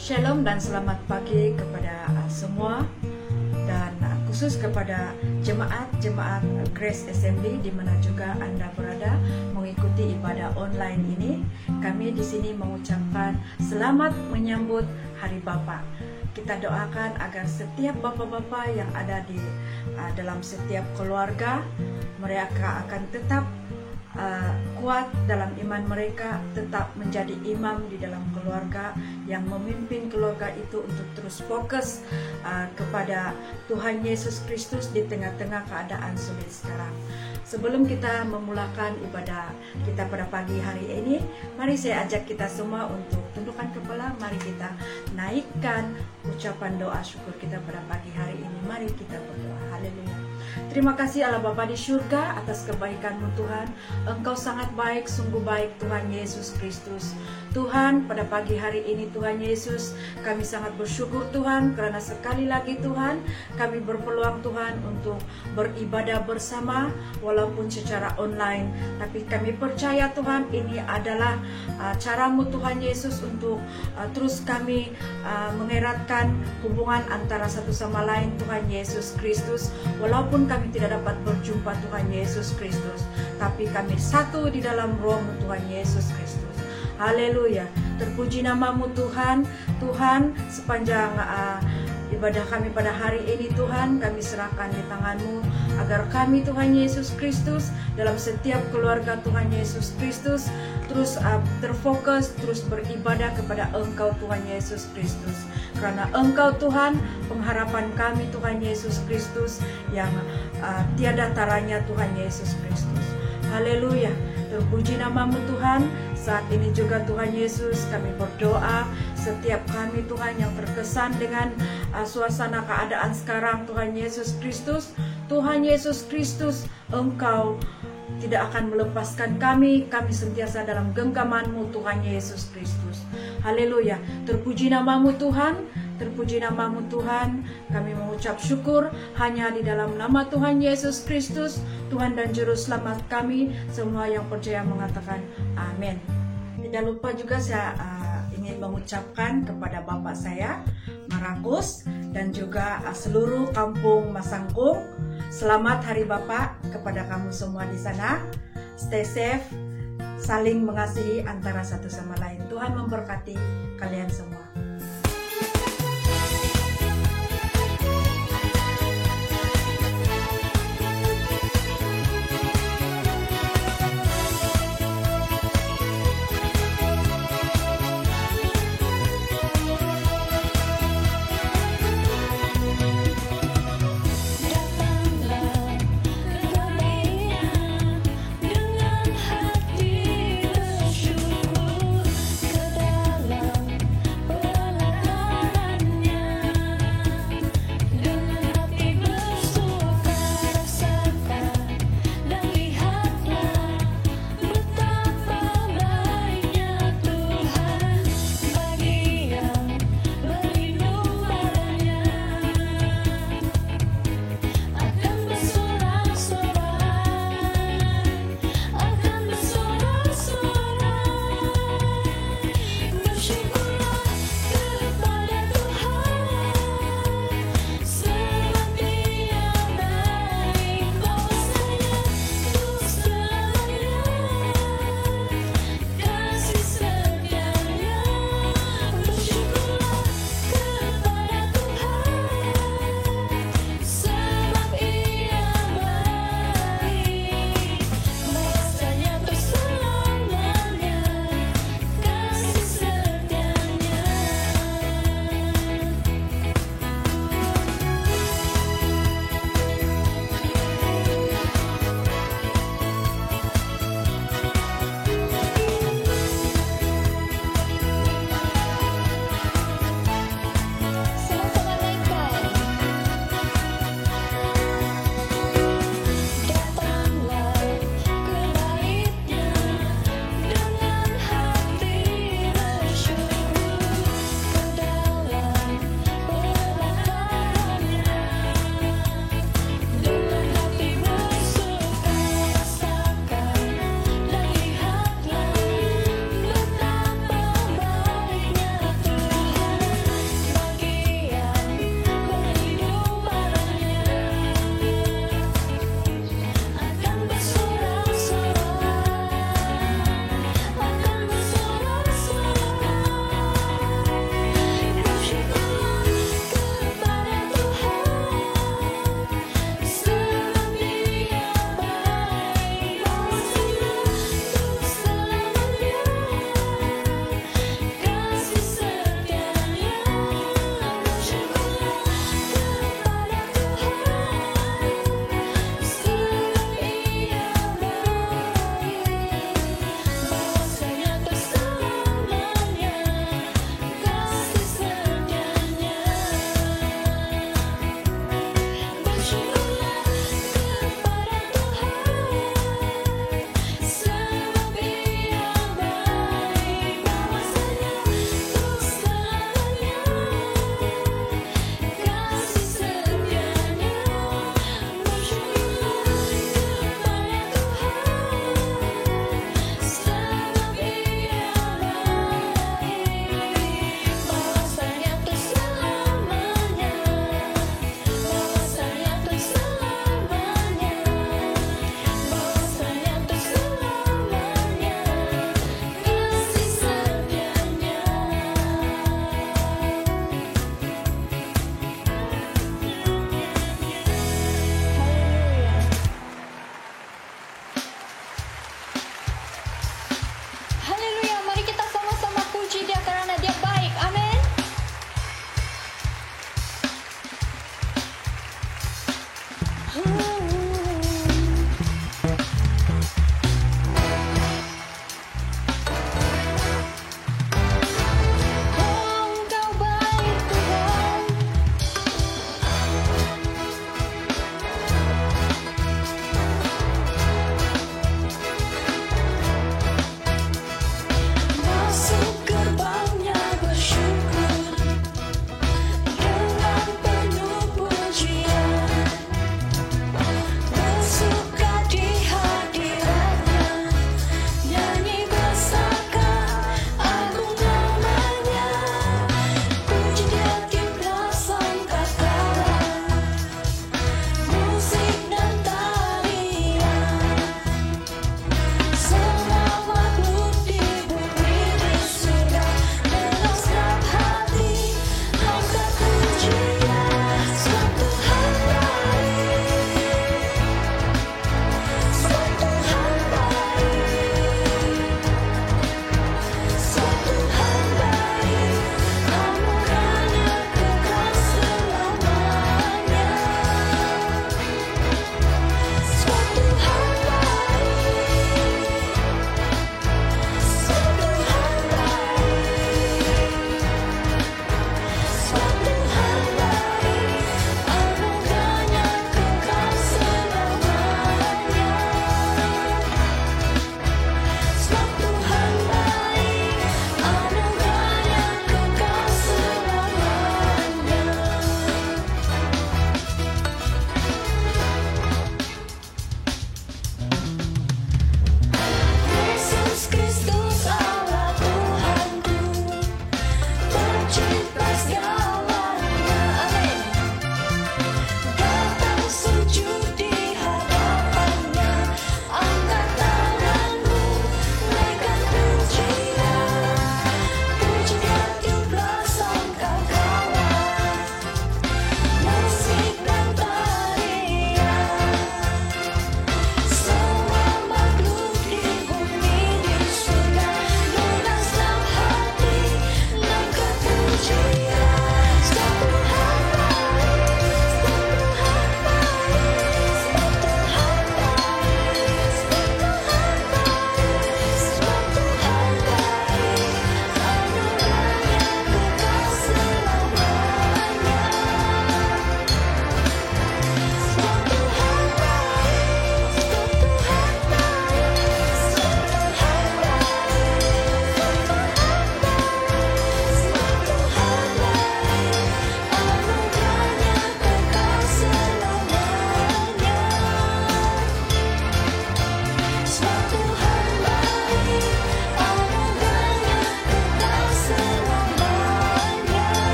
Shalom dan selamat pagi kepada semua, dan khusus kepada jemaat Grace Assembly di mana juga Anda berada mengikuti ibadah online ini. Kami di sini mengucapkan selamat menyambut Hari Bapa. Kita doakan agar setiap bapak-bapak yang ada di dalam setiap keluarga, mereka akan tetap kuat dalam iman mereka, tetap menjadi imam di dalam keluarga, yang memimpin keluarga itu untuk terus fokus kepada Tuhan Yesus Kristus di tengah-tengah keadaan sulit sekarang. Sebelum kita memulakan ibadah kita pada pagi hari ini, mari saya ajak kita semua untuk tundukkan kepala. Mari kita naikkan ucapan doa syukur kita pada pagi hari ini. Mari kita berdoa. Haleluya. Terima kasih Allah Bapa di surga atas kebaikan-Mu Tuhan. Engkau sangat baik, sungguh baik Tuhan Yesus Kristus. Tuhan, pada pagi hari ini Tuhan Yesus, kami sangat bersyukur Tuhan, karena sekali lagi Tuhan, kami berpeluang Tuhan untuk beribadah bersama, walaupun secara online. Tapi kami percaya Tuhan, ini adalah cara-Mu Tuhan Yesus untuk terus kami mengeratkan hubungan antara satu sama lain Tuhan Yesus Kristus. Walaupun kami tidak dapat berjumpa Tuhan Yesus Kristus, tapi kami satu di dalam roh-Mu Tuhan Yesus Kristus. Haleluya. Terpuji nama-Mu Tuhan. Tuhan, sepanjang ibadah kami pada hari ini Tuhan, kami serahkan di tangan-Mu, agar kami Tuhan Yesus Kristus dalam setiap keluarga Tuhan Yesus Kristus terus terfokus, terus beribadah kepada Engkau Tuhan Yesus Kristus. Karena Engkau Tuhan, pengharapan kami Tuhan Yesus Kristus, yang tiada taranya Tuhan Yesus Kristus. Haleluya. Terpuji nama-Mu Tuhan. Saat ini juga Tuhan Yesus, kami berdoa setiap kami Tuhan yang terkesan dengan suasana keadaan sekarang Tuhan Yesus Kristus. Tuhan Yesus Kristus, Engkau tidak akan melepaskan kami sentiasa dalam genggaman-Mu Tuhan Yesus Kristus. Haleluya. Terpuji nama-Mu Tuhan. Terpuji nama-Mu Tuhan. Kami mengucap syukur hanya di dalam nama Tuhan Yesus Kristus, Tuhan dan Juru Selamat kami. Semua yang percaya mengatakan amin. Tidak lupa juga saya ingin mengucapkan kepada Bapak saya, Marakus, dan juga seluruh kampung Masangkung, selamat Hari Bapa kepada kamu semua di sana. Stay safe, saling mengasihi antara satu sama lain. Tuhan memberkati kalian semua. Hati bersyukur ke dalam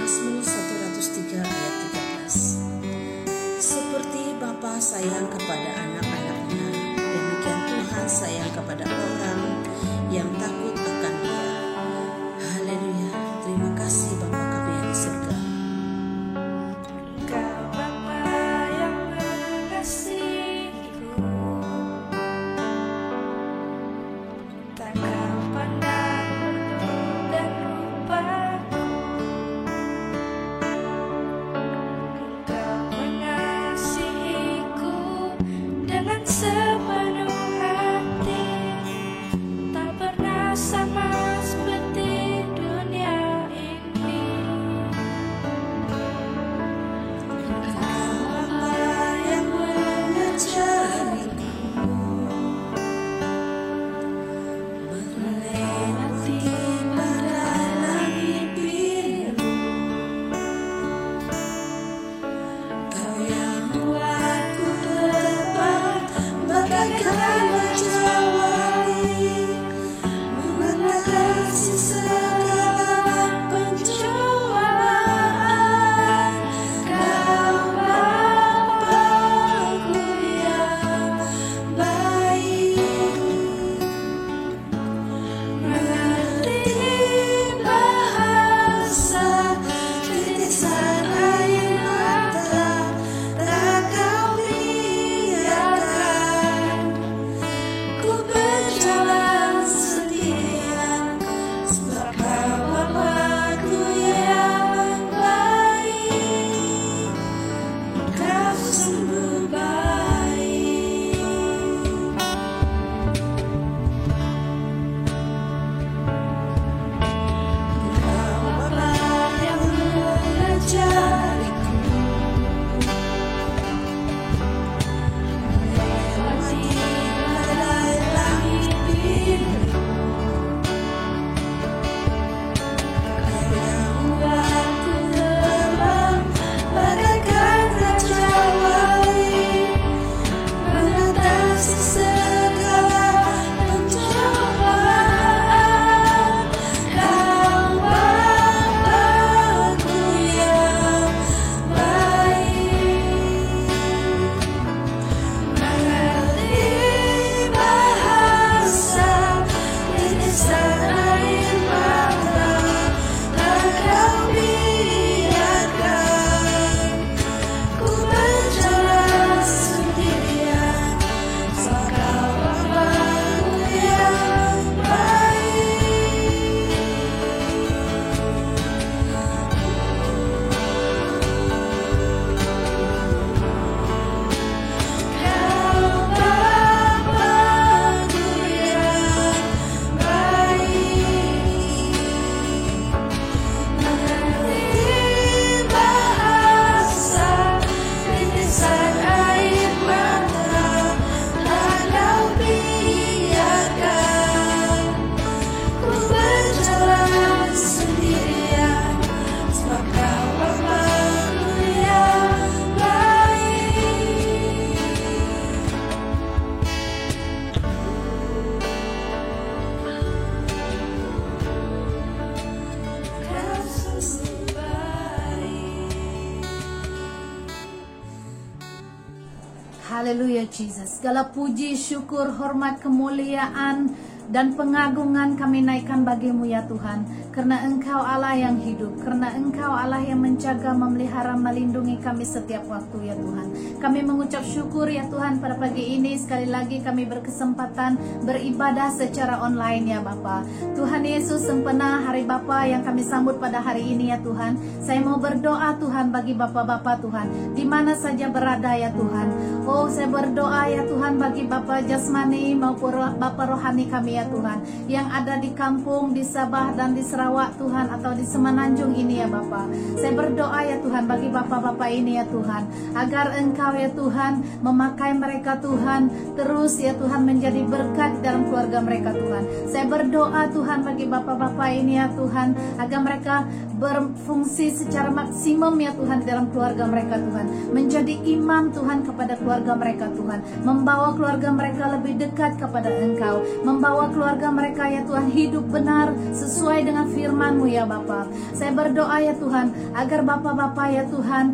Mazmur 103 ayat 13. Seperti Bapa sayang kepada anak-anaknya, demikian Tuhan sayang kepada orang yang takut akan Dia. Haleluya. Terima kasih Bapa kami yang di surga. Engkau Bapa yang mengasihiku, tak kau pandang bentuk dan rupaku. Engkau mengasihiku dengan sepenuh hati, tak pernah sama seperti dunia ini. Yang mengajariku melewati badai langit biru, Kau yang buatku terbang bagaikan jawali, mengatasi segala pencobaan. Kau Bapa-Ku yang baik, mengerti bahasa titisan air mata, tak Kau biarkan ku berjalan sendirian, sebab Kau Bapa-Ku yang baik, Kau sungguh baik. Engkau Bapa yang mengajariku melewati badai langit biru, Kau yang buatku terbang bagaikan raja wali, mengatasi segala pencobaan. Kau Bapa-Ku yang baik, mengerti bahasa titisan air mata, tak Kau biarkan ku berjalan sendirian, sebab Kau Bapa-Ku yang baik. Kau Bapa-Ku yang baik, mengerti bahasa titisan air mata, tak Kau biarkan ku berjalan sendirian, sebab Kau Bapa-Ku yang baik. Kau sungguh baik. Haleluya Jesus. Segala puji, syukur, hormat, kemuliaan dan pengagungan kami naikkan bagimu ya Tuhan. Karena Engkau Allah yang hidup, karena Engkau Allah yang menjaga, memelihara, melindungi kami setiap waktu ya Tuhan. Kami mengucap syukur ya Tuhan pada pagi ini. Sekali lagi kami berkesempatan beribadah secara online ya Bapa. Tuhan Yesus, sempena hari Bapa yang kami sambut pada hari ini ya Tuhan. Saya mau berdoa Tuhan bagi Bapak-Bapak Tuhan, di mana saja berada ya Tuhan. Oh, saya berdoa ya Tuhan bagi Bapak jasmani maupun Bapak rohani kami ya Tuhan, yang ada di kampung, di Sabah dan di Sarawak Tuhan, atau di Semenanjung ini ya Bapak. Saya berdoa ya Tuhan bagi Bapak-Bapak ini ya Tuhan, agar Engkau ya Tuhan memakai mereka Tuhan, terus ya Tuhan menjadi berkat dalam keluarga mereka Tuhan. Saya berdoa Tuhan bagi Bapak-Bapak ini ya Tuhan, agar mereka berfungsi secara maksimum ya Tuhan di dalam keluarga mereka Tuhan, menjadi imam Tuhan kepada keluarga mereka Tuhan, membawa keluarga mereka lebih dekat kepada Engkau, membawa keluarga mereka ya Tuhan hidup benar sesuai dengan firman-Mu ya Bapa. Saya berdoa ya Tuhan, agar Bapak-Bapak ya Tuhan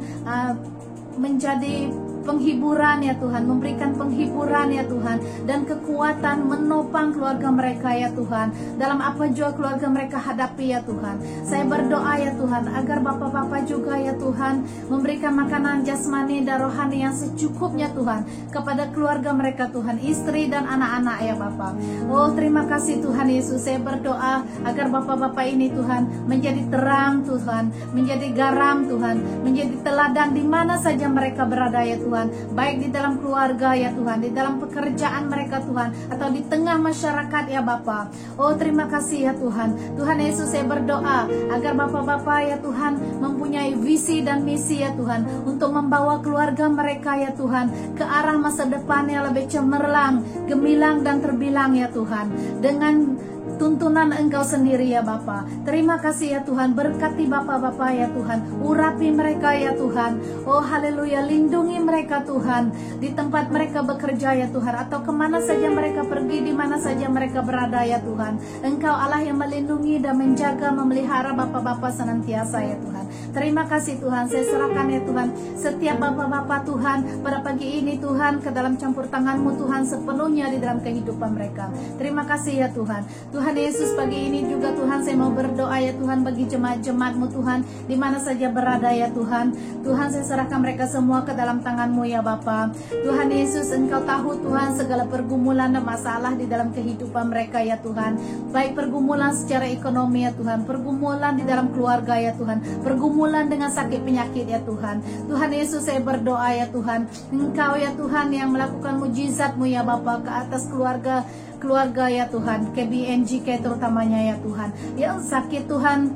menjadi penghiburan ya Tuhan, memberikan penghiburan ya Tuhan, dan kekuatan menopang keluarga mereka ya Tuhan, dalam apa jua keluarga mereka hadapi ya Tuhan. Saya berdoa ya Tuhan, agar Bapak-Bapak juga ya Tuhan memberikan makanan jasmani dan rohani yang secukupnya Tuhan kepada keluarga mereka Tuhan, istri dan anak-anak ya Bapak. Oh terima kasih Tuhan Yesus. Saya berdoa agar Bapak-Bapak ini Tuhan menjadi terang Tuhan, menjadi garam Tuhan, menjadi teladan di mana saja mereka berada ya Tuhan, baik di dalam keluarga ya Tuhan, di dalam pekerjaan mereka Tuhan, atau di tengah masyarakat ya Bapa. Oh terima kasih ya Tuhan. Tuhan Yesus, saya berdoa agar Bapak-Bapak ya Tuhan mempunyai visi dan misi ya Tuhan, untuk membawa keluarga mereka ya Tuhan ke arah masa depan yang lebih cemerlang, gemilang dan terbilang ya Tuhan, dengan tuntunan Engkau sendiri ya Bapa. Terima kasih ya Tuhan, berkati Bapak-Bapak ya Tuhan, urapi mereka ya Tuhan. Oh haleluya, lindungi mereka Tuhan, di tempat mereka bekerja ya Tuhan, atau kemana saja mereka pergi, di mana saja mereka berada ya Tuhan. Engkau Allah yang melindungi dan menjaga, memelihara Bapak-Bapak senantiasa ya Tuhan. Terima kasih Tuhan, saya serahkan ya Tuhan setiap Bapak-Bapak Tuhan pada pagi ini Tuhan ke dalam campur tangan-Mu Tuhan, sepenuhnya di dalam kehidupan mereka. Terima kasih ya Tuhan. Tuhan Yesus, pagi ini juga Tuhan saya mau berdoa ya Tuhan bagi jemaat-jemaat-Mu Tuhan, di mana saja berada ya Tuhan. Tuhan saya serahkan mereka semua ke dalam tangan-Mu ya Bapa. Tuhan Yesus, Engkau tahu Tuhan segala pergumulan dan masalah di dalam kehidupan mereka ya Tuhan, baik pergumulan secara ekonomi ya Tuhan, pergumulan di dalam keluarga ya Tuhan, pergumulan dengan sakit penyakit ya Tuhan. Tuhan Yesus, saya berdoa ya Tuhan, Engkau ya Tuhan yang melakukan mujizat-Mu ya Bapa ke atas keluarga ya Tuhan, KBNJK terutamanya ya Tuhan, yang sakit Tuhan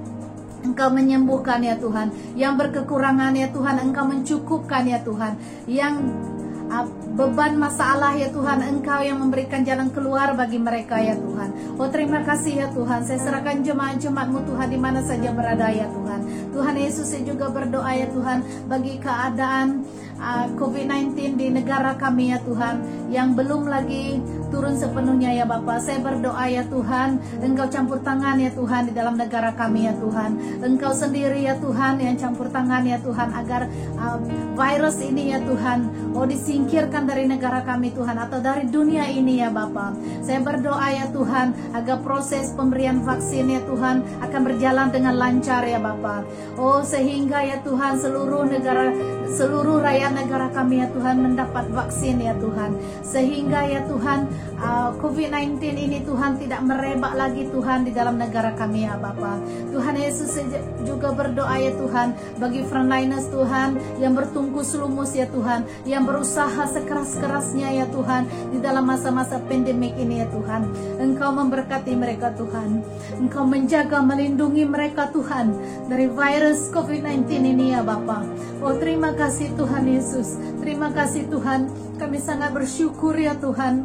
Engkau menyembuhkan ya Tuhan, yang berkekurangan ya Tuhan Engkau mencukupkan ya Tuhan, yang beban masalah ya Tuhan Engkau yang memberikan jalan keluar bagi mereka ya Tuhan. Oh terima kasih ya Tuhan, saya serahkan jemaat-jemaat-Mu Tuhan di mana saja berada ya Tuhan. Tuhan Yesus, saya juga berdoa ya Tuhan bagi keadaan COVID-19 di negara kami ya Tuhan, yang belum lagi turun sepenuhnya ya Bapa. Saya berdoa ya Tuhan, Engkau campur tangan ya Tuhan di dalam negara kami ya Tuhan. Engkau sendiri ya Tuhan yang campur tangan ya Tuhan, agar virus ini ya Tuhan disingkirkan dari negara kami Tuhan, atau dari dunia ini ya Bapa. Saya berdoa ya Tuhan agar proses pemberian vaksin ya Tuhan akan berjalan dengan lancar ya Bapa. Oh sehingga ya Tuhan seluruh rakyat negara kami ya Tuhan mendapat vaksin ya Tuhan, sehingga ya Tuhan COVID-19 ini Tuhan tidak merebak lagi Tuhan di dalam negara kami ya Bapa. Tuhan Yesus, juga berdoa ya Tuhan bagi frontliners Tuhan yang bertungkus lumus ya Tuhan, yang berusaha sekeras-kerasnya ya Tuhan di dalam masa-masa pandemik ini ya Tuhan. Engkau memberkati mereka Tuhan, Engkau menjaga, melindungi mereka Tuhan dari virus COVID-19 ini ya Bapa. Oh terima kasih Tuhan Yesus, terima kasih Tuhan, kami sangat bersyukur ya Tuhan.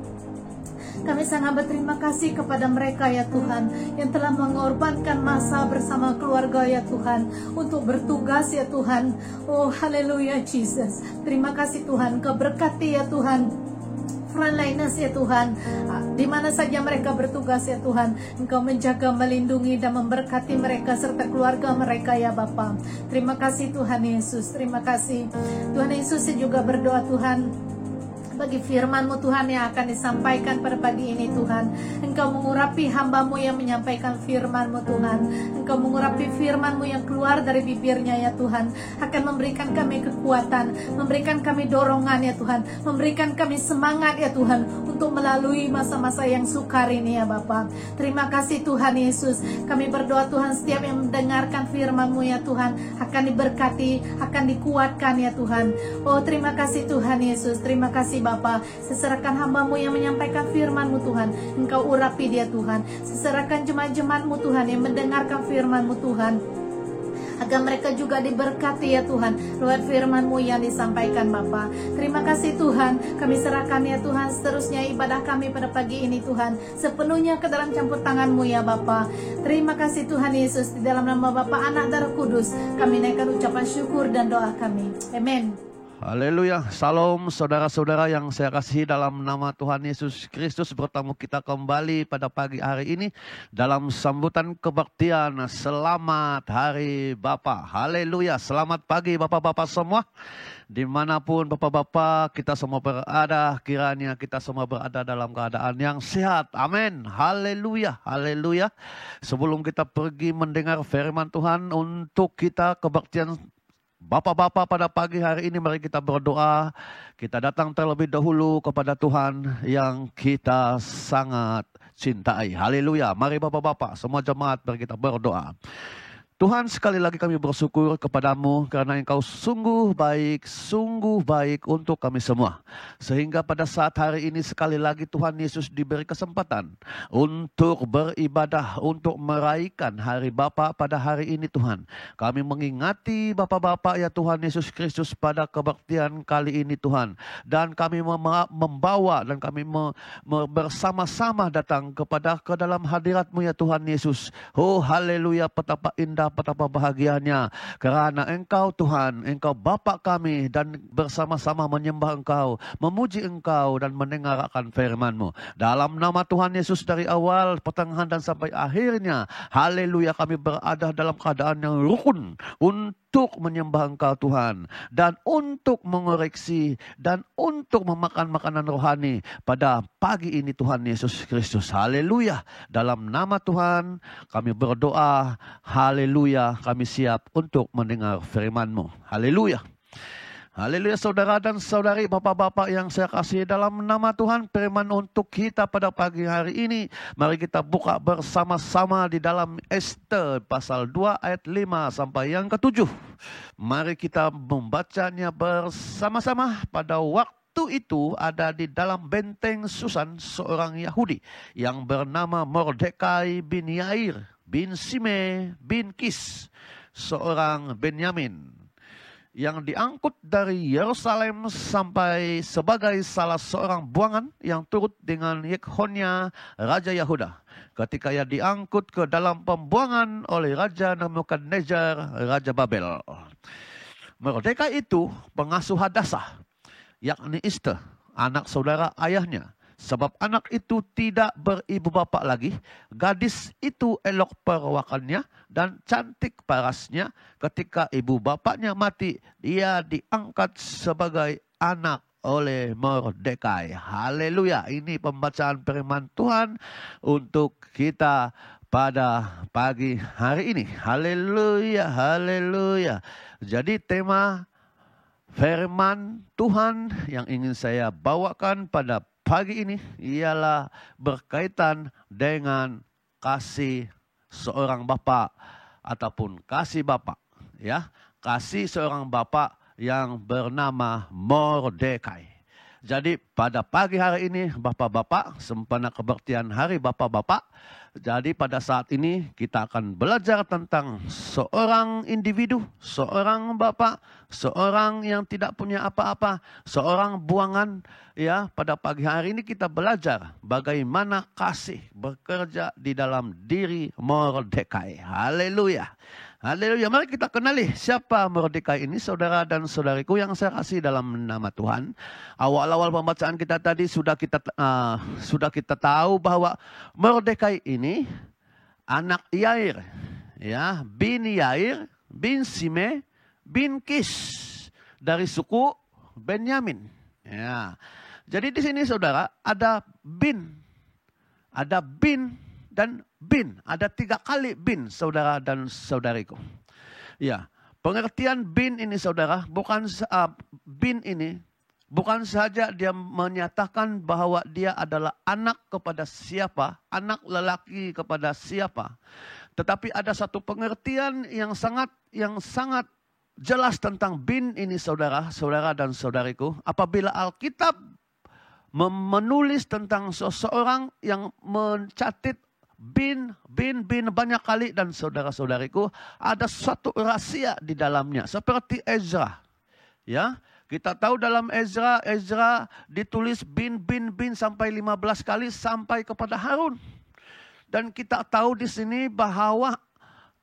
Kami sangat berterima kasih kepada mereka ya Tuhan, yang telah mengorbankan masa bersama keluarga ya Tuhan, untuk bertugas ya Tuhan. Oh haleluya Jesus, terima kasih Tuhan, Kau berkati ya Tuhan frontliners ya Tuhan, di mana saja mereka bertugas ya Tuhan. Engkau menjaga, melindungi dan memberkati mereka serta keluarga mereka ya Bapa. Terima kasih Tuhan Yesus, terima kasih Tuhan Yesus. Saya juga berdoa Tuhan bagi firman-Mu Tuhan yang akan disampaikan pada pagi ini Tuhan. Engkau mengurapi hamba-Mu yang menyampaikan firman-Mu Tuhan. Engkau mengurapi firman-Mu yang keluar dari bibirnya ya Tuhan, akan memberikan kami kekuatan, memberikan kami dorongan ya Tuhan, memberikan kami semangat ya Tuhan untuk melalui masa-masa yang sukar ini ya Bapa. Terima kasih Tuhan Yesus. Kami berdoa Tuhan, setiap yang mendengarkan firman-Mu ya Tuhan akan diberkati, akan dikuatkan ya Tuhan. Oh terima kasih Tuhan Yesus, terima kasih Bapa. Seserahkan hamba-Mu yang menyampaikan firman-Mu Tuhan, Engkau urapi dia Tuhan. Seserahkan jemaat-jemaat-Mu Tuhan yang mendengarkan firman-Mu Tuhan, agar mereka juga diberkati ya Tuhan lewat firman-Mu yang disampaikan Bapa. Terima kasih Tuhan, kami serahkan ya Tuhan seterusnya ibadah kami pada pagi ini Tuhan, sepenuhnya ke dalam campur tangan-Mu ya Bapa. Terima kasih Tuhan Yesus, di dalam nama Bapa, Anak dan Roh Kudus kami naikkan ucapan syukur dan doa kami. Amin. Haleluya. Salam saudara-saudara yang saya kasihi dalam nama Tuhan Yesus Kristus. Bertemu kita kembali pada pagi hari ini dalam sambutan kebaktian Selamat Hari Bapa. Haleluya. Selamat pagi Bapak-Bapak semua. Dimanapun Bapak-Bapak kita semua berada, kiranya kita semua berada dalam keadaan yang sehat. Amin. Haleluya. Haleluya. Sebelum kita pergi mendengar firman Tuhan untuk kita kebaktian Bapak-bapak, pada pagi hari ini mari kita berdoa. Kita datang terlebih dahulu kepada Tuhan yang kita sangat cintai. Haleluya. Mari Bapak-bapak, semua jemaat mari kita berdoa. Tuhan, sekali lagi kami bersyukur kepadamu karena Engkau sungguh baik untuk kami semua. Sehingga pada saat hari ini sekali lagi Tuhan Yesus diberi kesempatan untuk beribadah, untuk meraihkan hari Bapa pada hari ini Tuhan. Kami mengingati Bapak-bapak ya Tuhan Yesus Kristus pada kebaktian kali ini Tuhan. Dan kami membawa dan kami bersama-sama datang ke dalam hadirat-Mu ya Tuhan Yesus. Oh haleluya, betapa indah, betapa bahagianya karena Engkau Tuhan, Engkau Bapa kami, dan bersama-sama menyembah Engkau, memuji Engkau dan mendengarkan firman-Mu. Dalam nama Tuhan Yesus, dari awal, pertengahan dan sampai akhirnya, haleluya, kami berada dalam keadaan yang rukun untuk menyembah Engkau Tuhan, dan untuk mengoreksi, dan untuk memakan makanan rohani pada pagi ini Tuhan Yesus Kristus. Haleluya. Dalam nama Tuhan kami berdoa. Haleluya. Kami siap untuk mendengar firman-Mu. Haleluya. Haleluya saudara dan saudari, Bapak-bapak yang saya kasih, dalam nama Tuhan firman untuk kita pada pagi hari ini. Mari kita buka bersama-sama di dalam Ester pasal 2 ayat 5 sampai yang ke-7. Mari kita membacanya bersama-sama. Pada waktu itu ada di dalam benteng Susan seorang Yahudi yang bernama Mordekai bin Yair bin Simei bin Kis, seorang Benyamin, yang diangkut dari Yerusalem sampai sebagai salah seorang buangan yang turut dengan Yekhonia, Raja Yahuda. Ketika ia diangkut ke dalam pembuangan oleh Raja Nebukadnezar, Raja Babel. Mordekai itu pengasuh Hadasa, yakni Ester, anak saudara ayahnya. Sebab anak itu tidak beribu bapak lagi, gadis itu elok perawakannya dan cantik parasnya. Ketika ibu bapaknya mati, dia diangkat sebagai anak oleh Mordekai. Haleluya. Ini pembacaan firman Tuhan untuk kita pada pagi hari ini. Haleluya, haleluya. Jadi tema firman Tuhan yang ingin saya bawakan pada pagi ini ialah berkaitan dengan kasih seorang bapak ataupun kasih bapak, ya, kasih seorang bapak yang bernama Mordekai. Jadi pada pagi hari ini Bapak-bapak, sempena kebaktian hari Bapak-bapak. Jadi pada saat ini kita akan belajar tentang seorang individu, seorang bapak, seorang yang tidak punya apa-apa, seorang buangan. Ya, pada pagi hari ini kita belajar bagaimana kasih bekerja di dalam diri Mordekai. Haleluya. Haleluya. Mari kita kenali siapa Mordekai ini, saudara dan saudariku yang saya kasih dalam nama Tuhan. Awal-awal pembacaan kita tadi sudah kita tahu bahwa Mordekai ini anak Yair, ya, bin Yair bin Simei bin Kis dari suku Benyamin. Ya. Jadi di sini saudara ada bin dan bin. Ada 3 kali bin, saudara dan saudariku. Ya, pengertian bin ini saudara, bin ini bukan saja dia menyatakan bahwa dia adalah anak kepada siapa, anak lelaki kepada siapa. Tetapi ada satu pengertian yang sangat jelas tentang bin ini saudara dan saudariku. Apabila Alkitab menulis tentang seseorang yang mencatat bin banyak kali, dan saudara-saudariku, ada suatu rahasia di dalamnya. Seperti Ezra. Ya, kita tahu dalam Ezra ditulis bin sampai 15 kali sampai kepada Harun. Dan kita tahu di sini bahwa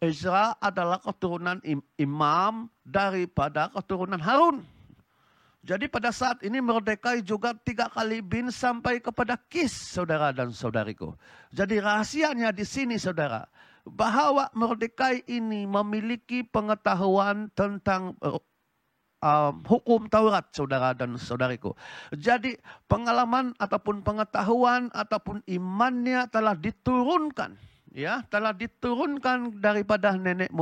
Ezra adalah keturunan imam daripada keturunan Harun. Jadi pada saat ini Mordekai juga 3 kali bin sampai kepada Kis, saudara dan saudariku. Jadi rahasianya di sini, saudara, bahwa Mordekai ini memiliki pengetahuan tentang hukum Taurat, saudara dan saudariku. Jadi pengalaman ataupun pengetahuan ataupun imannya telah diturunkan, ya, telah diturunkan daripada nenek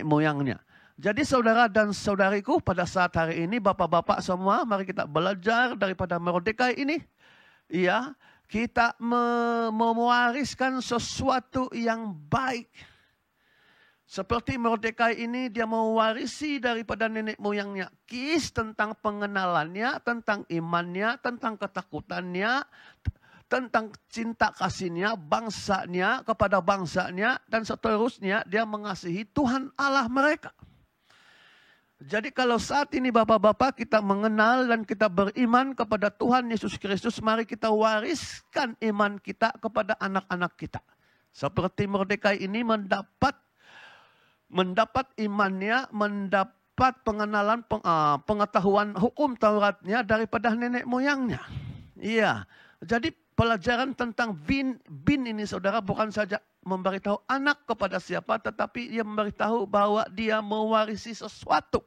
moyangnya. Jadi saudara dan saudariku, pada saat hari ini bapak-bapak semua, mari kita belajar daripada Mordekai ini, ya, kita mewariskan sesuatu yang baik. Seperti Mordekai ini, dia mewarisi daripada nenek moyangnya Kis tentang pengenalannya, tentang imannya, tentang ketakutannya, tentang cinta kasihnya, bangsanya kepada bangsanya, dan seterusnya dia mengasihi Tuhan Allah mereka. Jadi kalau saat ini bapak-bapak kita mengenal dan kita beriman kepada Tuhan Yesus Kristus, mari kita wariskan iman kita kepada anak-anak kita. Seperti Mordekai ini mendapat imannya, mendapat pengenalan, pengetahuan hukum Tauratnya daripada nenek moyangnya. Iya, jadi pelajaran tentang bin ini, saudara, bukan saja memberitahu anak kepada siapa, tetapi ia memberitahu bahwa dia mewarisi sesuatu,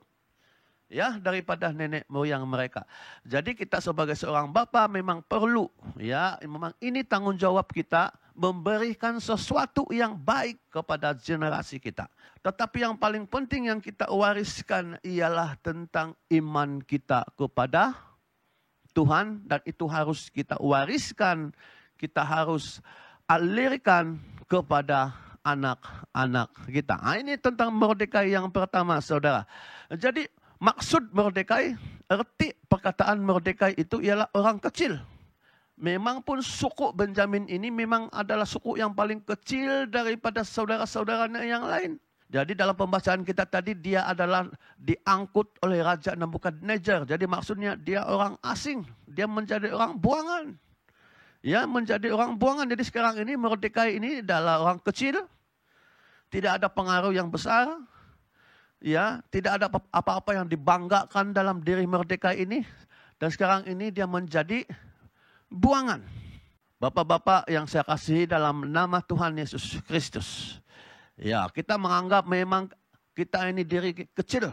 ya, daripada nenek moyang mereka. Jadi kita sebagai seorang bapa memang perlu, ya, memang ini tanggung jawab kita, memberikan sesuatu yang baik kepada generasi kita. Tetapi yang paling penting yang kita wariskan ialah tentang iman kita kepada Tuhan, dan itu harus kita wariskan, kita harus alirkan kepada anak-anak kita. Nah, ini tentang Mordekai yang pertama, saudara. Jadi maksud Mordekai, arti perkataan Mordekai itu ialah orang kecil. Memang pun suku Benjamin ini memang adalah suku yang paling kecil daripada saudara-saudaranya yang lain. Jadi dalam pembacaan kita tadi, dia adalah diangkut oleh Raja Nebukadnezar. Jadi maksudnya dia orang asing, dia menjadi orang buangan. Ya, menjadi orang buangan. Jadi sekarang ini Mordekai ini adalah orang kecil, tidak ada pengaruh yang besar. Ya, tidak ada apa-apa yang dibanggakan dalam diri Mordekai ini. Dan sekarang ini dia menjadi buangan. Bapak-bapak yang saya kasihi dalam nama Tuhan Yesus Kristus. Ya, kita menganggap memang kita ini diri kecil.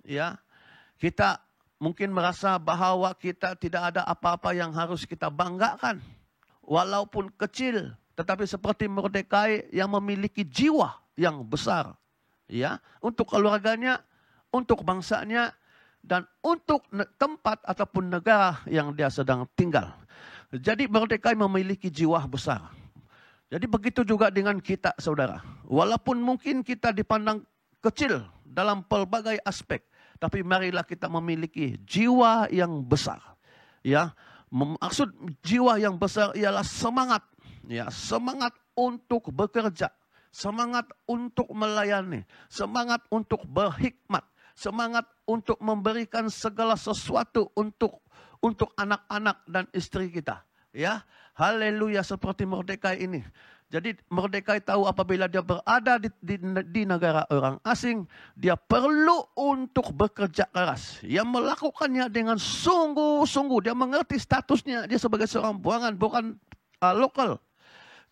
Ya, kita mungkin merasa bahwa kita tidak ada apa-apa yang harus kita banggakan. Walaupun kecil, tetapi seperti Mordekai yang memiliki jiwa yang besar. Ya, untuk keluarganya, untuk bangsanya, dan untuk tempat ataupun negara yang dia sedang tinggal. Jadi Mordekai memiliki jiwa besar. Jadi begitu juga dengan kita, saudara. Walaupun mungkin kita dipandang kecil dalam pelbagai aspek, tapi marilah kita memiliki jiwa yang besar. Ya, maksud jiwa yang besar ialah semangat, ya, semangat untuk bekerja, semangat untuk melayani, semangat untuk berhikmat, semangat untuk memberikan segala sesuatu untuk anak-anak dan istri kita. Ya, haleluya, seperti Mordekai ini. Jadi Mordekai tahu apabila dia berada di negara orang asing, dia perlu untuk bekerja keras. Dia melakukannya dengan sungguh-sungguh. Dia mengerti statusnya, dia sebagai seorang buangan, bukan lokal.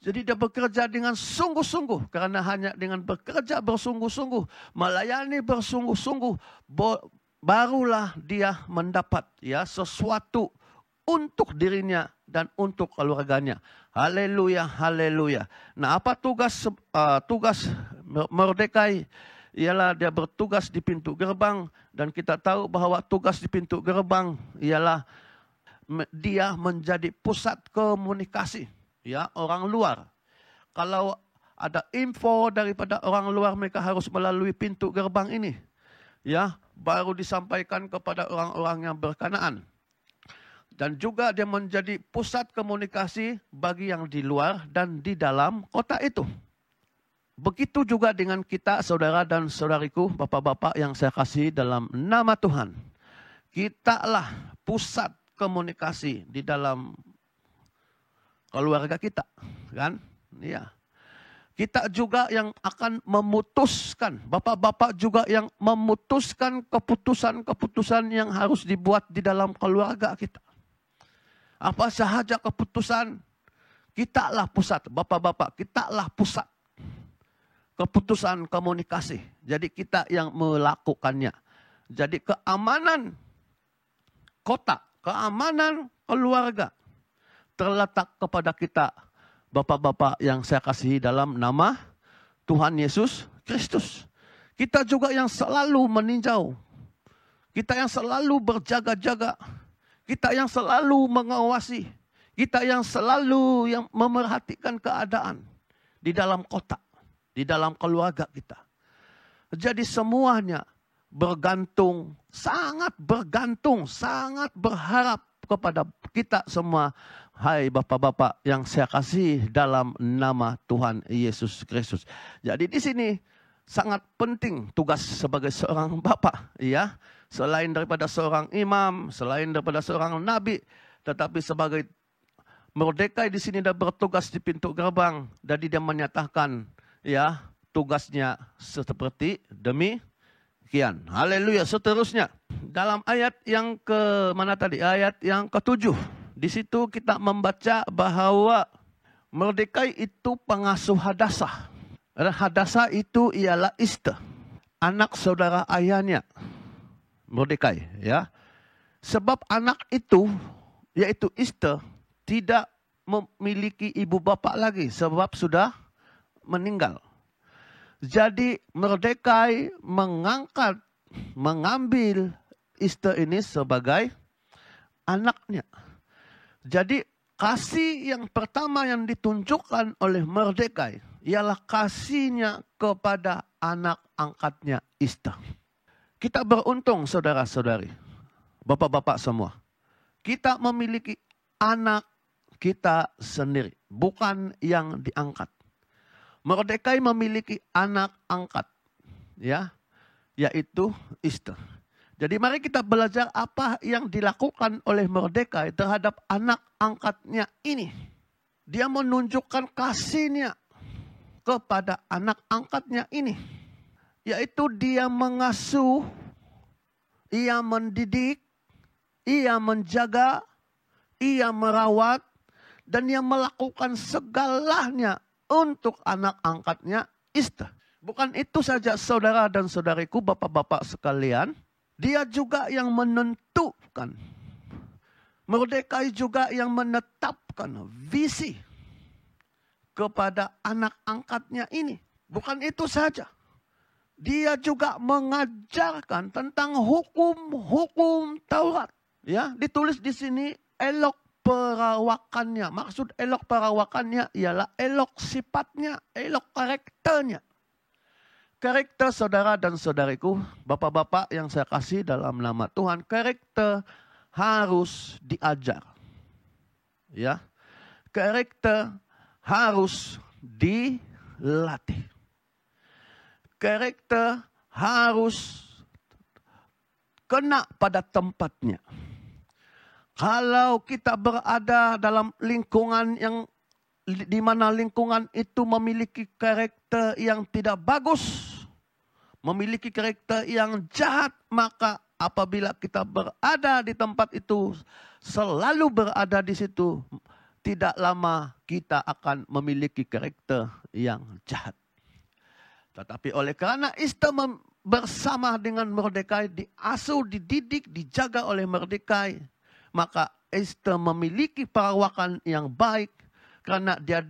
Jadi dia bekerja dengan sungguh-sungguh. Karena hanya dengan bekerja bersungguh-sungguh, melayani bersungguh-sungguh, barulah dia mendapat, ya, sesuatu untuk dirinya dan untuk keluarganya. Haleluya, haleluya. Nah, apa tugas Mordekai? Ialah dia bertugas di pintu gerbang, dan kita tahu bahwa tugas di pintu gerbang ialah dia menjadi pusat komunikasi, ya, orang luar. Kalau ada info daripada orang luar, mereka harus melalui pintu gerbang ini, ya, baru disampaikan kepada orang-orang yang berkenaan. Dan juga dia menjadi pusat komunikasi bagi yang di luar dan di dalam kota itu. Begitu juga dengan kita, saudara dan saudariku, bapak-bapak yang saya kasihi dalam nama Tuhan. Kitalah pusat komunikasi di dalam keluarga kita, kan? Iya. Kita juga yang akan memutuskan, bapak-bapak juga yang memutuskan keputusan-keputusan yang harus dibuat di dalam keluarga kita. Apa sahaja keputusan, kita lah pusat, bapak-bapak, kita lah pusat. Keputusan komunikasi, jadi kita yang melakukannya. Jadi keamanan kota, keamanan keluarga terletak kepada kita, bapak-bapak yang saya kasihi dalam nama Tuhan Yesus Kristus. Kita juga yang selalu meninjau. Kita yang selalu berjaga-jaga. Kita yang selalu mengawasi. Kita yang selalu yang memerhatikan keadaan di dalam kota, di dalam keluarga kita. Jadi semuanya bergantung, sangat berharap kepada kita semua. Hai bapak-bapak yang saya kasih dalam nama Tuhan Yesus Kristus. Jadi di sini sangat penting tugas sebagai seorang bapak, ya. Selain daripada seorang imam, selain daripada seorang nabi, tetapi sebagai Mordekai di sini dah bertugas di pintu gerbang. Jadi dia menyatakan, ya, tugasnya seperti demikian. Haleluya. Seterusnya dalam ayat yang ke mana tadi? Ayat yang ke-7. Di situ kita membaca bahwa Mordekai itu pengasuh Hadasa. Dan Hadasa itu ialah Esther, anak saudara ayahnya Mordekai, ya. Sebab anak itu, yaitu Esther, tidak memiliki ibu bapak lagi sebab sudah meninggal. Jadi Mordekai mengambil Esther ini sebagai anaknya. Jadi kasih yang pertama yang ditunjukkan oleh Mordekai ialah kasihnya kepada anak angkatnya Esther. Kita beruntung saudara-saudari, bapak-bapak semua. Kita memiliki anak kita sendiri, bukan yang diangkat. Mordekai memiliki anak angkat, ya, yaitu Esther. Jadi mari kita belajar apa yang dilakukan oleh Mordekai terhadap anak angkatnya ini. Dia menunjukkan kasihnya kepada anak angkatnya ini. Yaitu dia mengasuh, ia mendidik, ia menjaga, ia merawat, dan ia melakukan segalanya untuk anak angkatnya Esther. Bukan itu saja saudara dan saudariku, bapak-bapak sekalian. Dia juga yang menentukan. Mordekai juga yang menetapkan visi kepada anak angkatnya ini. Bukan itu saja. Dia juga mengajarkan tentang hukum-hukum Taurat. Ya, ditulis di sini elok perawakannya. Maksud elok perawakannya ialah elok sifatnya, elok karakternya. Karakter saudara dan saudariku, bapak-bapak yang saya kasih dalam nama Tuhan, karakter harus diajar. Ya. Karakter harus dilatih. Karakter harus kena pada tempatnya. Kalau kita berada dalam lingkungan yang di mana lingkungan itu memiliki karakter yang tidak bagus, memiliki karakter yang jahat, maka apabila kita berada di tempat itu, selalu berada di situ, tidak lama kita akan memiliki karakter yang jahat. Tetapi oleh karena Esther bersama dengan Mordekai, diasuh, dididik, dijaga oleh Mordekai, maka Esther memiliki perawakan yang baik karena dia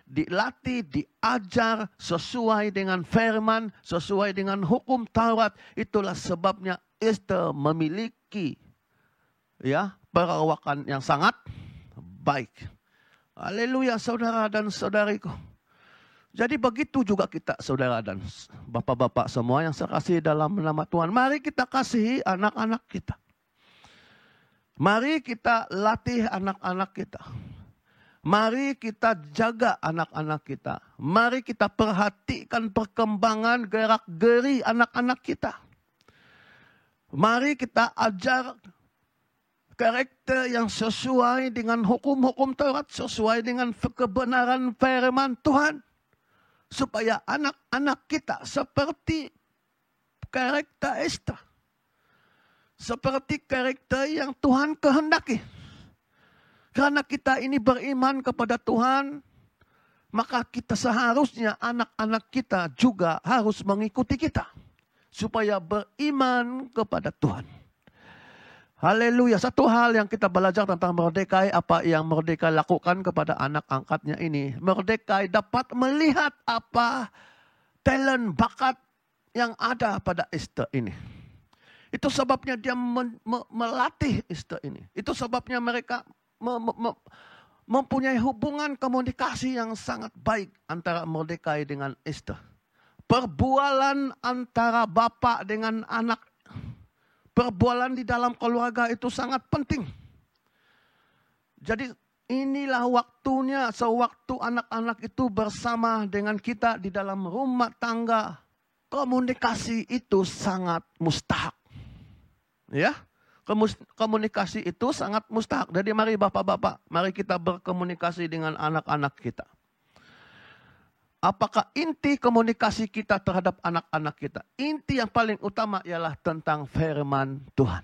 dilatih, diajar sesuai dengan firman, sesuai dengan hukum Taurat. Itulah sebabnya Esther memiliki, ya, perawakan yang sangat baik. Haleluya saudara dan saudariku. Jadi begitu juga kita saudara dan bapak-bapak semua yang saya kasih dalam nama Tuhan. Mari kita kasihi anak-anak kita. Mari kita latih anak-anak kita. Mari kita jaga anak-anak kita. Mari kita perhatikan perkembangan gerak-geri anak-anak kita. Mari kita ajar karakter yang sesuai dengan hukum-hukum Taurat, sesuai dengan kebenaran firman Tuhan. supaya anak-anak kita seperti karakter Esther. Seperti karakter yang Tuhan kehendaki. Karena kita ini beriman kepada Tuhan, maka kita seharusnya anak-anak kita juga harus mengikuti kita. Supaya beriman kepada Tuhan. Haleluya. Satu hal yang kita belajar tentang Mordekai, apa yang Mordekai lakukan kepada anak angkatnya ini. Mordekai dapat melihat apa talent, bakat yang ada pada Esther ini. Itu sebabnya dia melatih Esther ini. Itu sebabnya mereka mempunyai hubungan komunikasi yang sangat baik antara Mordekai dengan Esther. Perbualan antara bapak dengan anak, perbualan di dalam keluarga itu sangat penting. Jadi inilah waktunya sewaktu anak-anak itu bersama dengan kita di dalam rumah tangga. Komunikasi itu sangat mustahak. Ya, komunikasi itu sangat mustahak. Jadi mari bapak-bapak, mari kita berkomunikasi dengan anak-anak kita. Apakah inti komunikasi kita terhadap anak-anak kita? Inti yang paling utama ialah tentang firman Tuhan.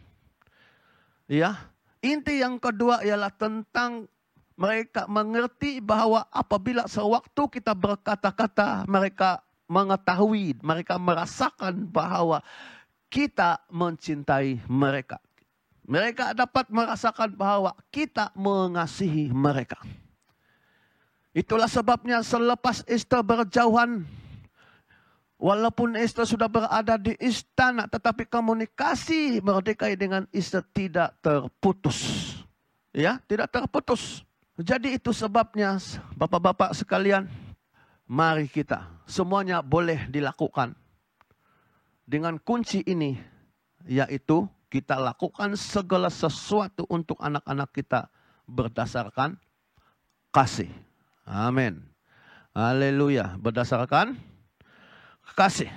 Ya, inti yang kedua ialah tentang mereka mengerti bahwa apabila sewaktu kita berkata-kata, mereka mengetahui, mereka merasakan bahwa kita mencintai mereka. Mereka dapat merasakan bahwa kita mengasihi mereka. Itulah sebabnya selepas Esther berjauhan, walaupun Esther sudah berada di istana, tetapi komunikasi Mordekai dengan Esther tidak terputus. Ya, tidak terputus. Jadi itu sebabnya bapak-bapak sekalian, mari kita semuanya boleh dilakukan. Dengan kunci ini, yaitu kita lakukan segala sesuatu untuk anak-anak kita berdasarkan kasih. Amin. Haleluya. Berdasarkan kasih.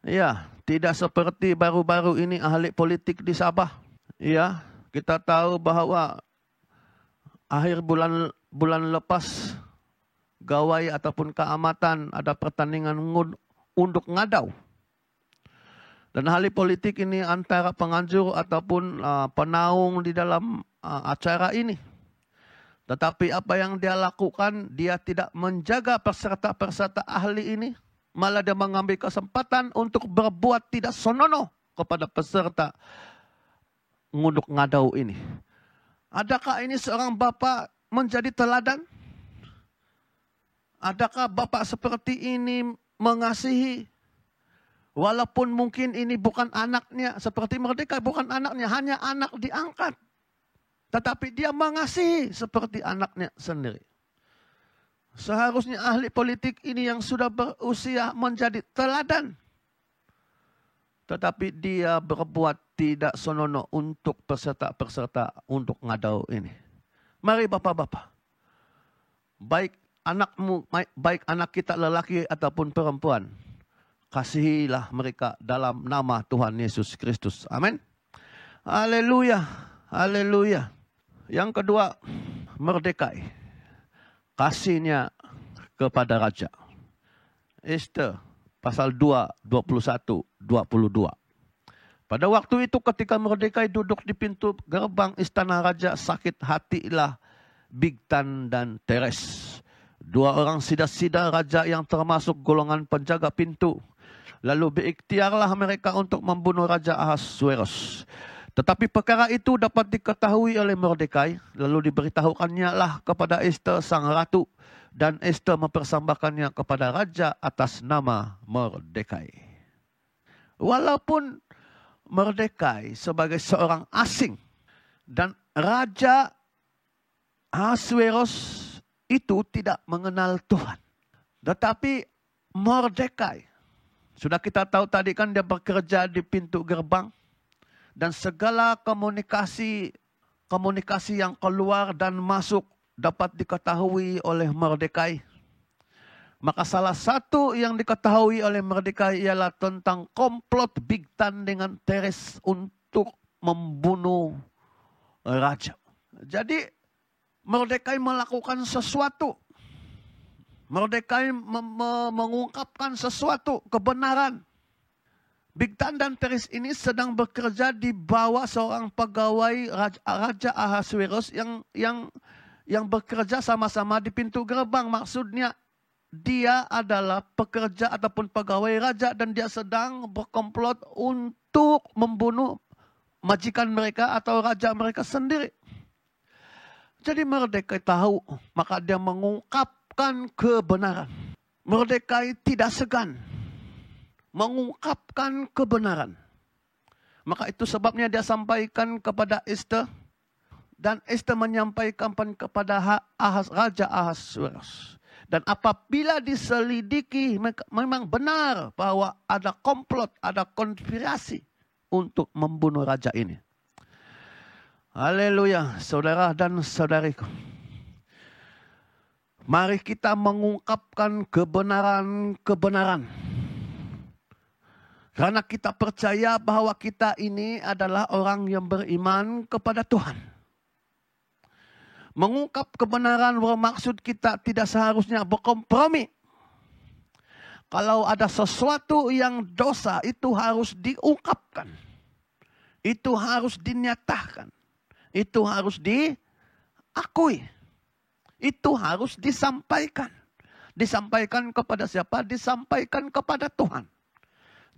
Ya, tidak seperti baru-baru ini ahli politik di Sabah. Ya, kita tahu bahwa akhir bulan lepas gawai ataupun keamatan ada pertandingan unduk ngadau. Dan ahli politik ini antara penganjur ataupun penaung di dalam acara ini. Tetapi apa yang dia lakukan, dia tidak menjaga peserta-peserta ahli ini. Malah dia mengambil kesempatan untuk berbuat tidak senonoh kepada peserta ngunduk ngadau ini. Adakah ini seorang bapak menjadi teladan? Adakah bapak seperti ini mengasihi? Walaupun mungkin ini bukan anaknya, seperti Mordekai bukan anaknya, hanya anak diangkat. Tetapi dia mengasihi seperti anaknya sendiri. Seharusnya ahli politik ini yang sudah berusia menjadi teladan. Tetapi dia berbuat tidak senonoh untuk peserta-peserta untuk ngadau ini. Mari bapak-bapak. Baik anak kita lelaki ataupun perempuan. Kasihilah mereka dalam nama Tuhan Yesus Kristus. Amin. Haleluya. Haleluya. Yang kedua, Mordekai. Kasihnya kepada raja. Esther pasal 2, 21, 22. Pada waktu itu ketika Mordekai duduk di pintu gerbang istana raja, sakit hatilah Bigtan dan Teres. Dua orang sida-sida raja yang termasuk golongan penjaga pintu. Lalu berikhtiarlah mereka untuk membunuh Raja Ahasuerus. Tetapi perkara itu dapat diketahui oleh Mordekai. Lalu diberitahukannya lah kepada Esther sang ratu. Dan Esther mempersembahkannya kepada raja atas nama Mordekai. Walaupun Mordekai sebagai seorang asing. Dan Raja Ahasuerus itu tidak mengenal Tuhan. Tetapi Mordekai, sudah kita tahu tadi kan dia bekerja di pintu gerbang. Dan segala komunikasi yang keluar dan masuk dapat diketahui oleh Mordekai. Maka salah satu yang diketahui oleh Mordekai ialah tentang komplot Bigtan dengan Teres untuk membunuh raja. Jadi Mordekai melakukan sesuatu. Mordekai mengungkapkan sesuatu kebenaran. Bigtan dan Teres ini sedang bekerja di bawah seorang pegawai Raja Ahasuerus yang bekerja sama-sama di pintu gerbang. Maksudnya dia adalah pekerja ataupun pegawai raja dan dia sedang berkomplot untuk membunuh majikan mereka atau raja mereka sendiri. Jadi Mordekai tahu, maka dia mengungkapkan kebenaran. Mordekai tidak segan mengungkapkan kebenaran. Maka itu sebabnya dia sampaikan kepada Esther. Dan Esther menyampaikan kepada Raja Ahasuerus. Dan apabila diselidiki memang benar bahwa ada komplot, ada konspirasi untuk membunuh raja ini. Haleluya, saudara dan saudariku. Mari kita mengungkapkan kebenaran-kebenaran. Karena kita percaya bahwa kita ini adalah orang yang beriman kepada Tuhan. Mengungkap kebenaran bermaksud kita tidak seharusnya berkompromi. Kalau ada sesuatu yang dosa itu harus diungkapkan. Itu harus dinyatakan. Itu harus diakui. Itu harus disampaikan. Disampaikan kepada siapa? Disampaikan kepada Tuhan.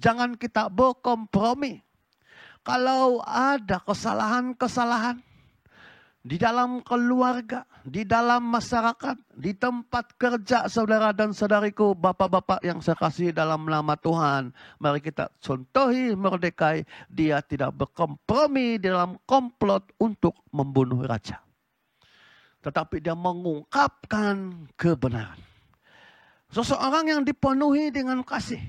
Jangan kita berkompromi. Kalau ada kesalahan-kesalahan di dalam keluarga, di dalam masyarakat, di tempat kerja saudara dan saudariku, bapak-bapak yang saya kasih dalam nama Tuhan. Mari kita contohi Mordekai. Dia tidak berkompromi dalam komplot untuk membunuh raja. Tetapi dia mengungkapkan kebenaran. Seseorang yang dipenuhi dengan kasih.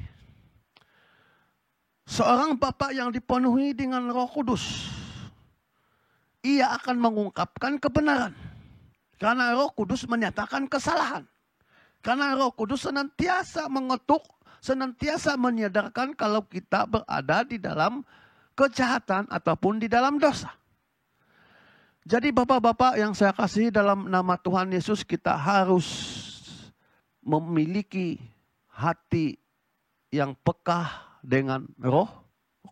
Seorang bapak yang dipenuhi dengan Roh Kudus. Ia akan mengungkapkan kebenaran. Karena Roh Kudus menyatakan kesalahan. Karena Roh Kudus senantiasa mengetuk, senantiasa menyadarkan kalau kita berada di dalam kejahatan ataupun di dalam dosa. Jadi bapak-bapak yang saya kasih dalam nama Tuhan Yesus, kita harus memiliki hati yang peka dengan Roh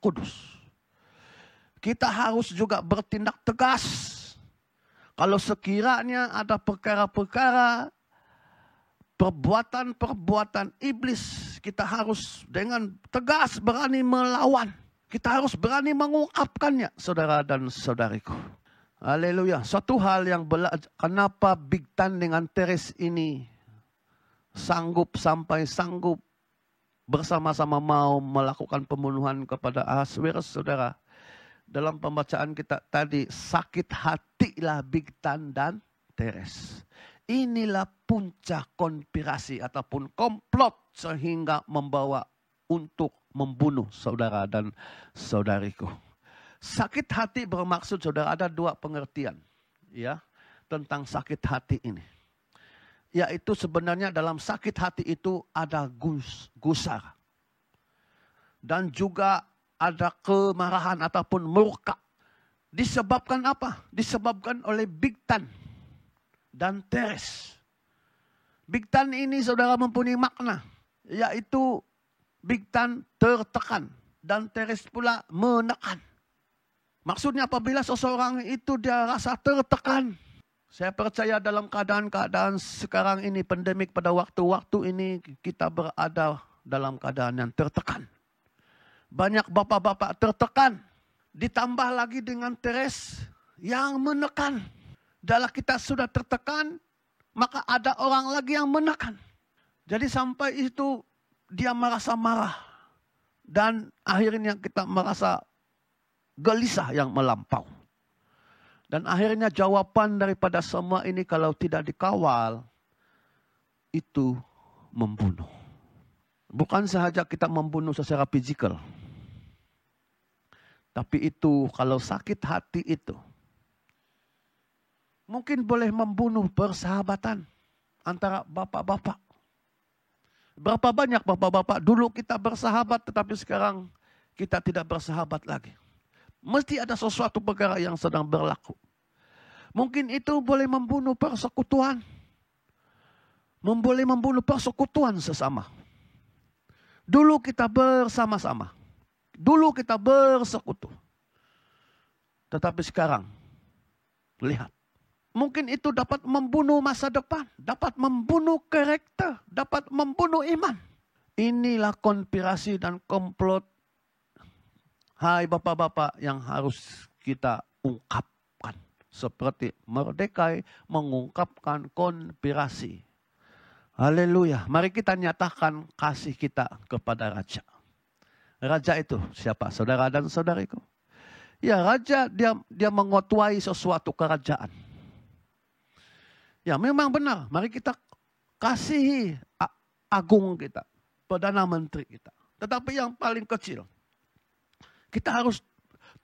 Kudus. Kita harus juga bertindak tegas. Kalau sekiranya ada perkara-perkara, perbuatan-perbuatan iblis, kita harus dengan tegas berani melawan. Kita harus berani mengungkapkannya, saudara dan saudariku. Haleluya. Satu hal yang kenapa Bigtan dengan Teres ini sanggup bersama-sama mau melakukan pembunuhan kepada Ahasuerus, saudara. Dalam pembacaan kita tadi, sakit hatilah Bigtan dan Teres. Inilah puncak konspirasi ataupun komplot sehingga membawa untuk membunuh saudara dan saudariku. Sakit hati bermaksud, saudara, ada dua pengertian ya tentang sakit hati ini. Yaitu sebenarnya dalam sakit hati itu ada gusar. Dan juga ada kemarahan ataupun murka. Disebabkan apa? Disebabkan oleh Bigtan dan Teres. Bigtan ini saudara mempunyai makna. Yaitu Bigtan tertekan dan Teres pula menekan. Maksudnya apabila seseorang itu dia rasa tertekan. Saya percaya dalam keadaan-keadaan sekarang ini, pandemik pada waktu-waktu ini, kita berada dalam keadaan yang tertekan. Banyak bapak-bapak tertekan. Ditambah lagi dengan Teres yang menekan. Dalam kita sudah tertekan, maka ada orang lagi yang menekan. Jadi sampai itu dia merasa marah. Dan akhirnya kita merasa gelisah yang melampau. Dan akhirnya jawaban daripada semua ini kalau tidak dikawal, itu membunuh. Bukan sahaja kita membunuh secara fisikal. Tapi itu kalau sakit hati itu, mungkin boleh membunuh persahabatan antara bapak-bapak. Berapa banyak bapak-bapak dulu kita bersahabat tetapi sekarang kita tidak bersahabat lagi. Mesti ada sesuatu perkara yang sedang berlaku. Mungkin itu boleh membunuh persekutuan. boleh membunuh persekutuan sesama. Dulu kita bersama-sama. Dulu kita bersekutu. Tetapi sekarang, lihat. Mungkin itu dapat membunuh masa depan. Dapat membunuh karakter. Dapat membunuh iman. Inilah konspirasi dan komplot. Hai bapak-bapak yang harus kita ungkapkan. Seperti Mordekai mengungkapkan konspirasi. Haleluya. Mari kita nyatakan kasih kita kepada Raja. Raja itu siapa? Saudara dan saudariku. Ya, Raja dia menguasai sesuatu kerajaan. Ya, memang benar. Mari kita kasihi agung kita. Perdana Menteri kita. Tetapi yang paling kecil. Kita harus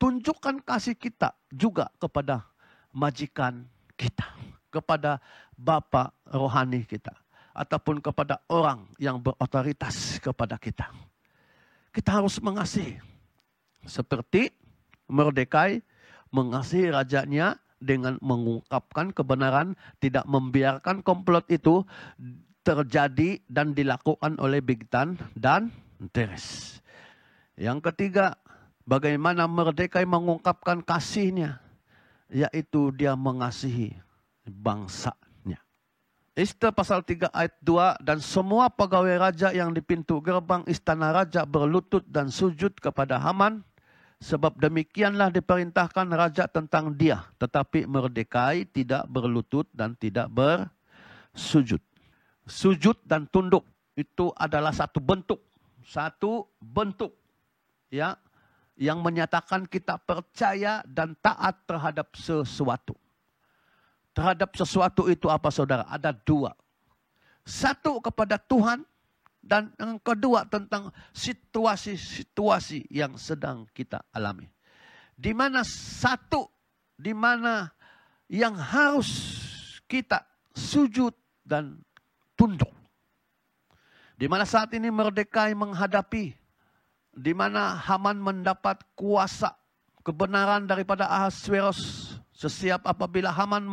tunjukkan kasih kita juga kepada majikan kita. Kepada Bapa rohani kita. Ataupun kepada orang yang berotoritas kepada kita. Kita harus mengasihi. Seperti Mordekai mengasihi rajanya dengan mengungkapkan kebenaran. Tidak membiarkan komplot itu terjadi dan dilakukan oleh Bigtan dan Teres. Yang ketiga, bagaimana Mordekai mengungkapkan kasihnya. Yaitu dia mengasihi bangsa. Ester pasal 3 ayat 2, dan semua pegawai raja yang di pintu gerbang istana raja berlutut dan sujud kepada Haman, sebab demikianlah diperintahkan raja tentang dia. Tetapi Mordekai tidak berlutut dan tidak bersujud. Sujud dan tunduk itu adalah satu bentuk ya, yang menyatakan kita percaya dan taat terhadap sesuatu. Terhadap sesuatu itu apa saudara? Ada dua. Satu kepada Tuhan dan yang kedua tentang situasi-situasi yang sedang kita alami. Di mana yang harus kita sujud dan tunduk. Di mana saat ini Mordekai menghadapi, di mana Haman mendapat kuasa kebenaran daripada Ahasveros. Sesiap apabila Haman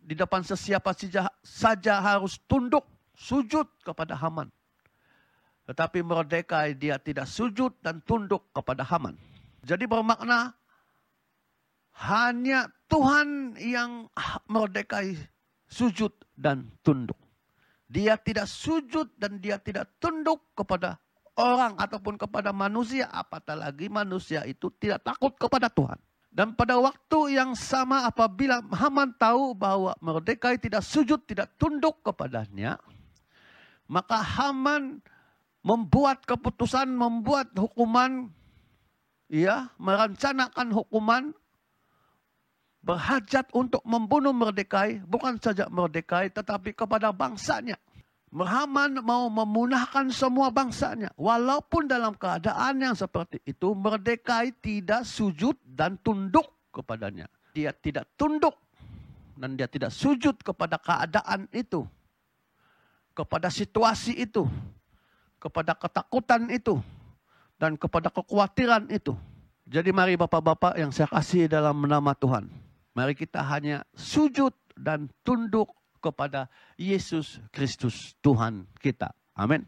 di depan sesiapa saja harus tunduk, sujud kepada Haman. Tetapi Mordekai dia tidak sujud dan tunduk kepada Haman. Jadi bermakna hanya Tuhan yang Mordekai sujud dan tunduk. Dia tidak sujud dan dia tidak tunduk kepada orang ataupun kepada manusia. Apatah lagi manusia itu tidak takut kepada Tuhan. Dan pada waktu yang sama apabila Haman tahu bahwa Mordekai tidak sujud, tidak tunduk kepadanya, maka Haman membuat keputusan, membuat hukuman, ya, merencanakan hukuman, berhajat untuk membunuh Mordekai, bukan saja Mordekai tetapi kepada bangsanya. Haman mau memunahkan semua bangsanya. Walaupun dalam keadaan yang seperti itu, Mordekai tidak sujud dan tunduk kepadanya. Dia tidak tunduk dan dia tidak sujud kepada keadaan itu. Kepada situasi itu. Kepada ketakutan itu. Dan kepada kekhawatiran itu. Jadi mari bapak-bapak yang saya kasih dalam nama Tuhan. Mari kita hanya sujud dan tunduk kepada Yesus Kristus Tuhan kita. Amin.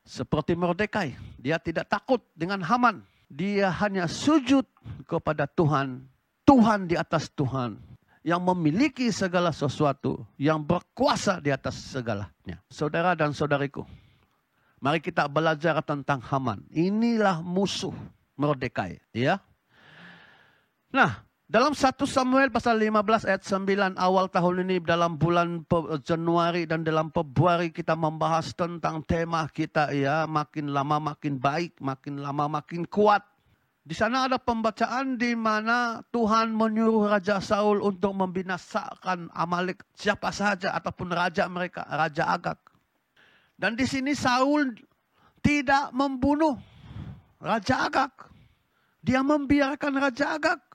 Seperti Mordekai, dia tidak takut dengan Haman. Dia hanya sujud kepada Tuhan. Tuhan di atas Tuhan. Yang memiliki segala sesuatu. Yang berkuasa di atas segalanya. Saudara dan saudariku. Mari kita belajar tentang Haman. Inilah musuh Mordekai. Ya. Nah. Dalam 1 Samuel pasal 15 ayat 9 awal tahun ini dalam bulan Januari dan dalam Februari kita membahas tentang tema kita ya, makin lama makin baik, makin lama makin kuat. Di sana ada pembacaan di mana Tuhan menyuruh Raja Saul untuk membinasakan Amalek siapa saja ataupun raja mereka, Raja Agag. Dan di sini Saul tidak membunuh Raja Agag. Dia membiarkan Raja Agag.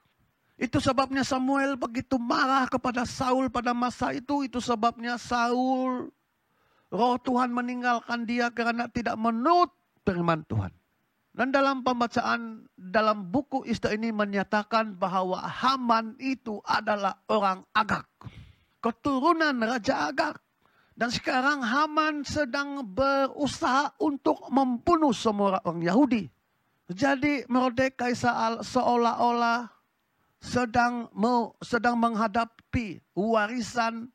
Itu sebabnya Samuel begitu marah kepada Saul pada masa itu. Itu sebabnya Saul, roh Tuhan meninggalkan dia karena tidak menurut firman Tuhan. Dan dalam pembacaan dalam buku Esta ini menyatakan bahwa Haman itu adalah orang Agag. keturunan Raja Agag. Dan sekarang Haman sedang berusaha untuk membunuh semua orang Yahudi. Jadi Mordekai seolah-olah sedang menghadapi warisan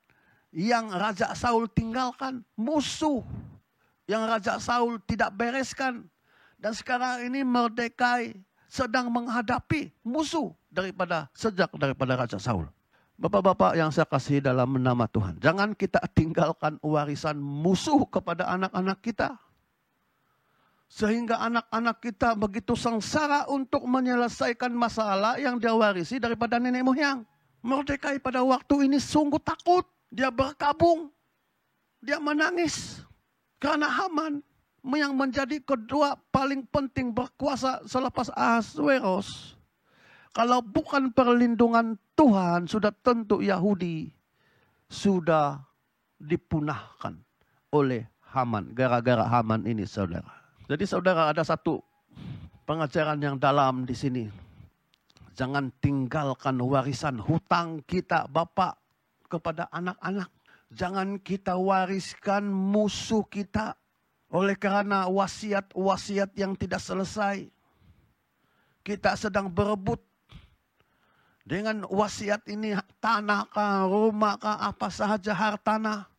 yang Raja Saul tinggalkan. Musuh yang Raja Saul tidak bereskan. Dan sekarang ini Mordekai sedang menghadapi musuh daripada Raja Saul. Bapak-bapak yang saya kasih dalam nama Tuhan, jangan kita tinggalkan warisan musuh kepada anak-anak kita. Sehingga anak-anak kita begitu sengsara untuk menyelesaikan masalah yang dia warisi daripada nenek moyang. Mordekai pada waktu ini sungguh takut. Dia berkabung. Dia menangis. Karena Haman yang menjadi kedua paling penting berkuasa selepas Ahasweros. Kalau bukan perlindungan Tuhan, sudah tentu Yahudi sudah dipunahkan oleh Haman. Gara-gara Haman ini, saudara. Jadi saudara, ada satu pengajaran yang dalam di sini. Jangan tinggalkan warisan hutang kita Bapak kepada anak-anak. Jangan kita wariskan musuh kita oleh karena wasiat-wasiat yang tidak selesai. Kita sedang berebut dengan wasiat ini, tanah kah, rumah kah, apa sahaja hartanah.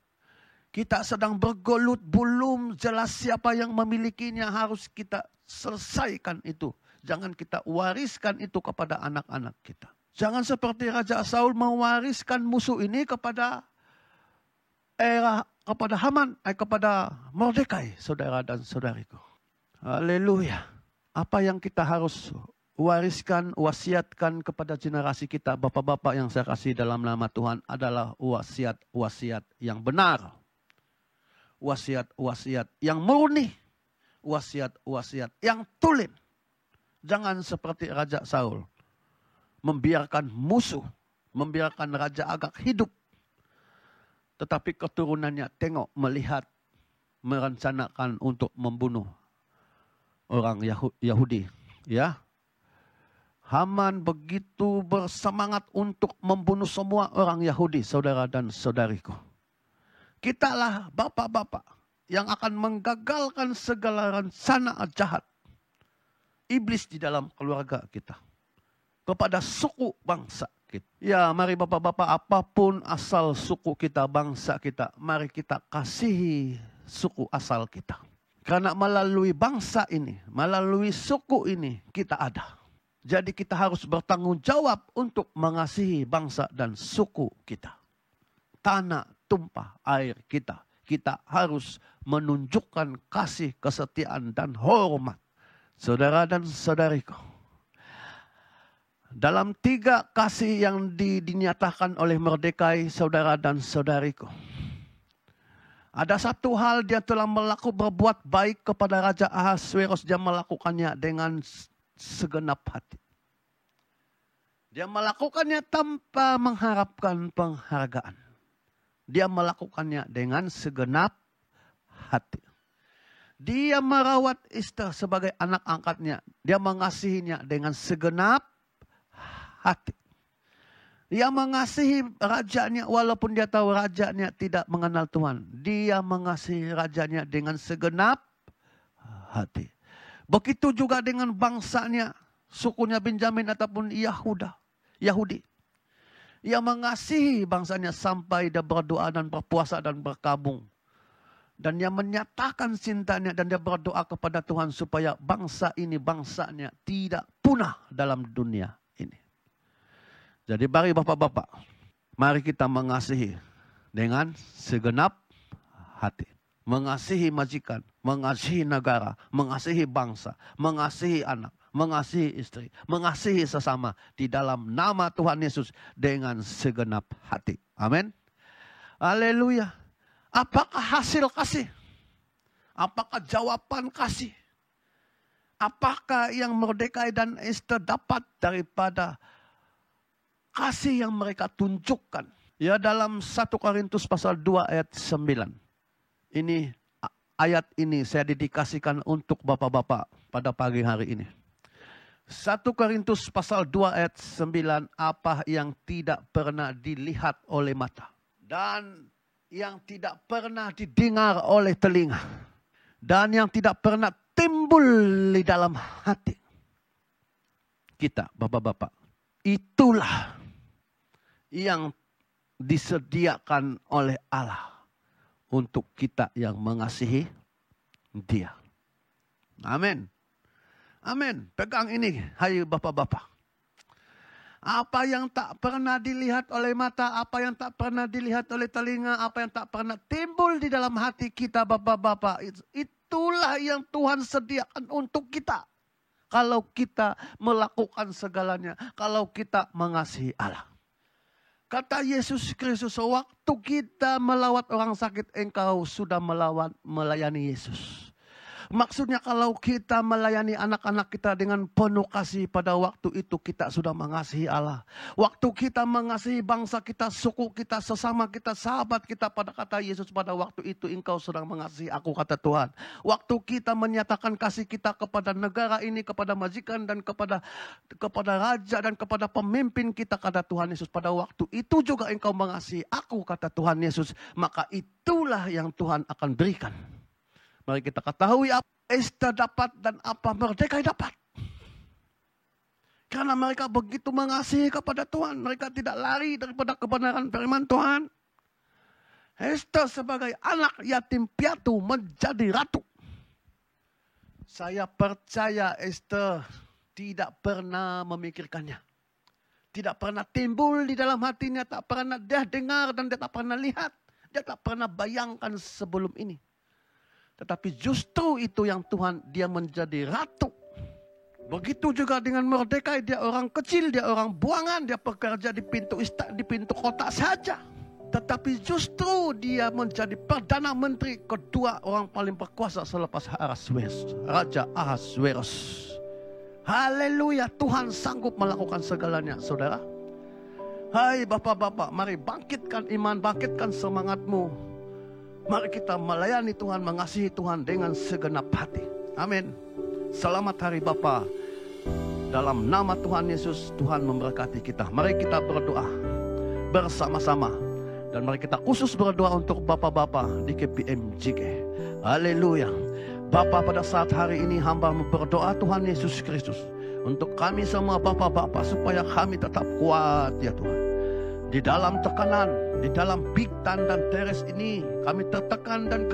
Kita sedang bergelut, belum jelas siapa yang memilikinya, harus kita selesaikan itu. Jangan kita wariskan itu kepada anak-anak kita. Jangan seperti Raja Saul mewariskan musuh ini kepada Haman, kepada Mordekai, saudara dan saudariku. Haleluya. Apa yang kita harus wariskan, wasiatkan kepada generasi kita, bapak-bapak yang saya kasih dalam nama Tuhan, adalah wasiat-wasiat yang benar. Wasiat-wasiat yang murni. Wasiat-wasiat yang tulen. Jangan seperti Raja Saul. Membiarkan musuh, membiarkan Raja Agag hidup. Tetapi keturunannya tengok, melihat, merencanakan untuk membunuh orang Yahudi. Ya. Haman begitu bersemangat untuk membunuh semua orang Yahudi, saudara dan saudariku. Kitalah bapak-bapak yang akan menggagalkan segala rencana jahat iblis di dalam keluarga kita. Kepada suku bangsa kita. Ya, mari bapak-bapak, apapun asal suku kita, bangsa kita, mari kita kasihi suku asal kita. Karena melalui bangsa ini, melalui suku ini, kita ada. Jadi kita harus bertanggung jawab untuk mengasihi bangsa dan suku kita. Tanah tumpah air kita. Kita harus menunjukkan kasih, kesetiaan, dan hormat. Saudara dan saudariku. Dalam 3 kasih yang dinyatakan oleh Mordekai, saudara dan saudariku. Ada satu hal, dia telah berbuat baik kepada Raja Ahasweros. Dia melakukannya dengan segenap hati. Dia melakukannya tanpa mengharapkan penghargaan. Dia melakukannya dengan segenap hati. Dia merawat Esther sebagai anak angkatnya. Dia mengasihinya dengan segenap hati. Dia mengasihi rajanya walaupun dia tahu rajanya tidak mengenal Tuhan. Dia mengasihi rajanya dengan segenap hati. Begitu juga dengan bangsanya, sukunya Benjamin ataupun Yahudi. Ia mengasihi bangsanya sampai dia berdoa dan berpuasa dan berkabung. Dan dia menyatakan cintanya dan dia berdoa kepada Tuhan supaya bangsa ini, bangsanya tidak punah dalam dunia ini. Jadi mari bapak-bapak, mari kita mengasihi dengan segenap hati. Mengasihi majikan, mengasihi negara, mengasihi bangsa, mengasihi anak, mengasihi istri, mengasihi sesama di dalam nama Tuhan Yesus dengan segenap hati. Amin. Haleluya. Apakah hasil kasih? Apakah jawaban kasih? Apakah yang Mordekai dan Esther dapat daripada kasih yang mereka tunjukkan? Ya, dalam 1 Korintus pasal 2 ayat 9. Ini ayat ini saya dedikasikan untuk bapak-bapak pada pagi hari ini. 1 Korintus pasal 2 ayat 9, apa yang tidak pernah dilihat oleh mata dan yang tidak pernah didengar oleh telinga, dan yang tidak pernah timbul di dalam hati kita, Bapak-bapak. Itulah yang disediakan oleh Allah untuk kita yang mengasihi Dia. Amin. Amin. Pegang ini, hai Bapak-bapak. Apa yang tak pernah dilihat oleh mata, apa yang tak pernah dilihat oleh telinga, apa yang tak pernah timbul di dalam hati kita, Bapak-bapak. Itulah yang Tuhan sediakan untuk kita. Kalau kita melakukan segalanya, kalau kita mengasihi Allah. Kata Yesus Kristus, waktu kita melawat orang sakit, engkau sudah melayani Yesus. Maksudnya kalau kita melayani anak-anak kita dengan penuh kasih, pada waktu itu kita sudah mengasihi Allah. Waktu kita mengasihi bangsa kita, suku kita, sesama kita, sahabat kita, pada kata Yesus, pada waktu itu engkau sedang mengasihi aku, kata Tuhan. Waktu kita menyatakan kasih kita kepada negara ini, kepada majikan dan kepada raja dan kepada pemimpin kita, kata Tuhan Yesus, pada waktu itu juga engkau mengasihi aku, kata Tuhan Yesus. Maka itulah yang Tuhan akan berikan. Mari kita ketahui apa Esta dapat dan apa Mordekai dapat. Karena mereka begitu mengasihi kepada Tuhan. Mereka tidak lari daripada kebenaran firman Tuhan. Esta sebagai anak yatim piatu menjadi ratu. Saya percaya Esta tidak pernah memikirkannya. Tidak pernah timbul di dalam hatinya. Tak pernah dia dengar dan dia tak pernah lihat. Dia tak pernah bayangkan sebelum ini. Tetapi justru itu yang Tuhan, dia menjadi ratu. Begitu juga dengan Mordekai, dia orang kecil, dia orang buangan, dia bekerja di pintu kota saja. Tetapi justru dia menjadi Perdana Menteri kedua orang paling berkuasa selepas Raja Ahasverus. Haleluya, Tuhan sanggup melakukan segalanya, saudara. Hai Bapak-bapak, mari bangkitkan iman, bangkitkan semangatmu. Mari kita melayani Tuhan, mengasihi Tuhan dengan segenap hati. Amin. Selamat hari Bapa. Dalam nama Tuhan Yesus, Tuhan memberkati kita. Mari kita berdoa bersama-sama. Dan mari kita khusus berdoa untuk Bapak-bapak di KPMJG. Haleluya. Bapa, pada saat hari ini hamba berdoa Tuhan Yesus Kristus. Untuk kami semua Bapak-bapak, supaya kami tetap kuat ya Tuhan. Di dalam tekanan, di dalam Bigtan dan Teres ini kami tertekan dan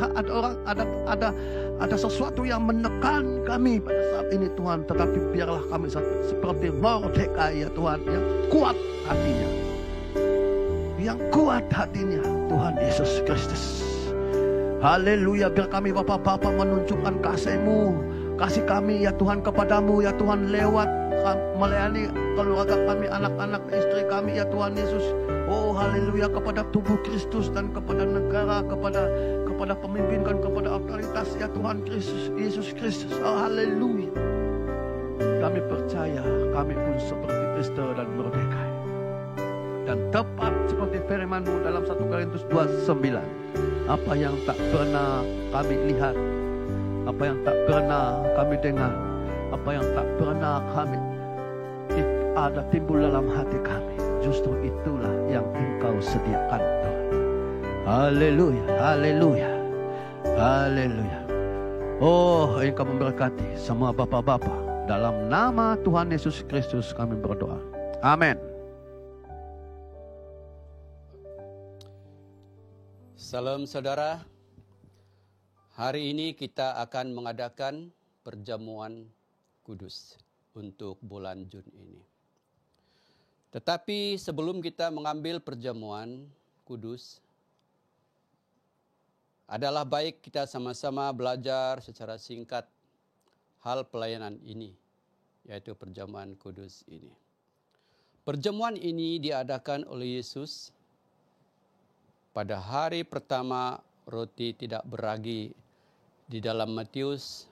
ada sesuatu yang menekan kami pada saat ini Tuhan. Tetapi biarlah kami seperti Mordekai ya Tuhan, yang kuat hatinya. Yang kuat hatinya Tuhan Yesus Kristus. Haleluya, biar kami Bapak-bapak menunjukkan kasih-Mu, kasih kami ya Tuhan kepadamu ya Tuhan, lewat melayani keluarga kami, anak-anak, istri kami ya Tuhan Yesus. Oh haleluya, kepada tubuh Kristus dan kepada negara, kepada pemimpin dan kepada otoritas ya Tuhan Yesus Kristus. Oh haleluya. Kami percaya kami pun seperti Esta dan Mordekai. Dan tepat seperti firman-Mu dalam 1 Korintus 2:9. Apa yang tak pernah kami lihat, apa yang tak pernah kami dengar, apa yang tak pernah kami ada timbul dalam hati kami, justru itulah yang Engkau sediakan Tuhan. Haleluya, haleluya, haleluya. Oh, Engkau memberkati semua Bapak-bapak. Dalam nama Tuhan Yesus Kristus kami berdoa. Amin. Salam saudara. Hari ini kita akan mengadakan perjamuan kudus untuk bulan Jun ini. Tetapi sebelum kita mengambil perjamuan kudus, adalah baik kita sama-sama belajar secara singkat hal pelayanan ini, yaitu perjamuan kudus ini. Perjamuan ini diadakan oleh Yesus pada hari pertama roti tidak beragi di dalam Matius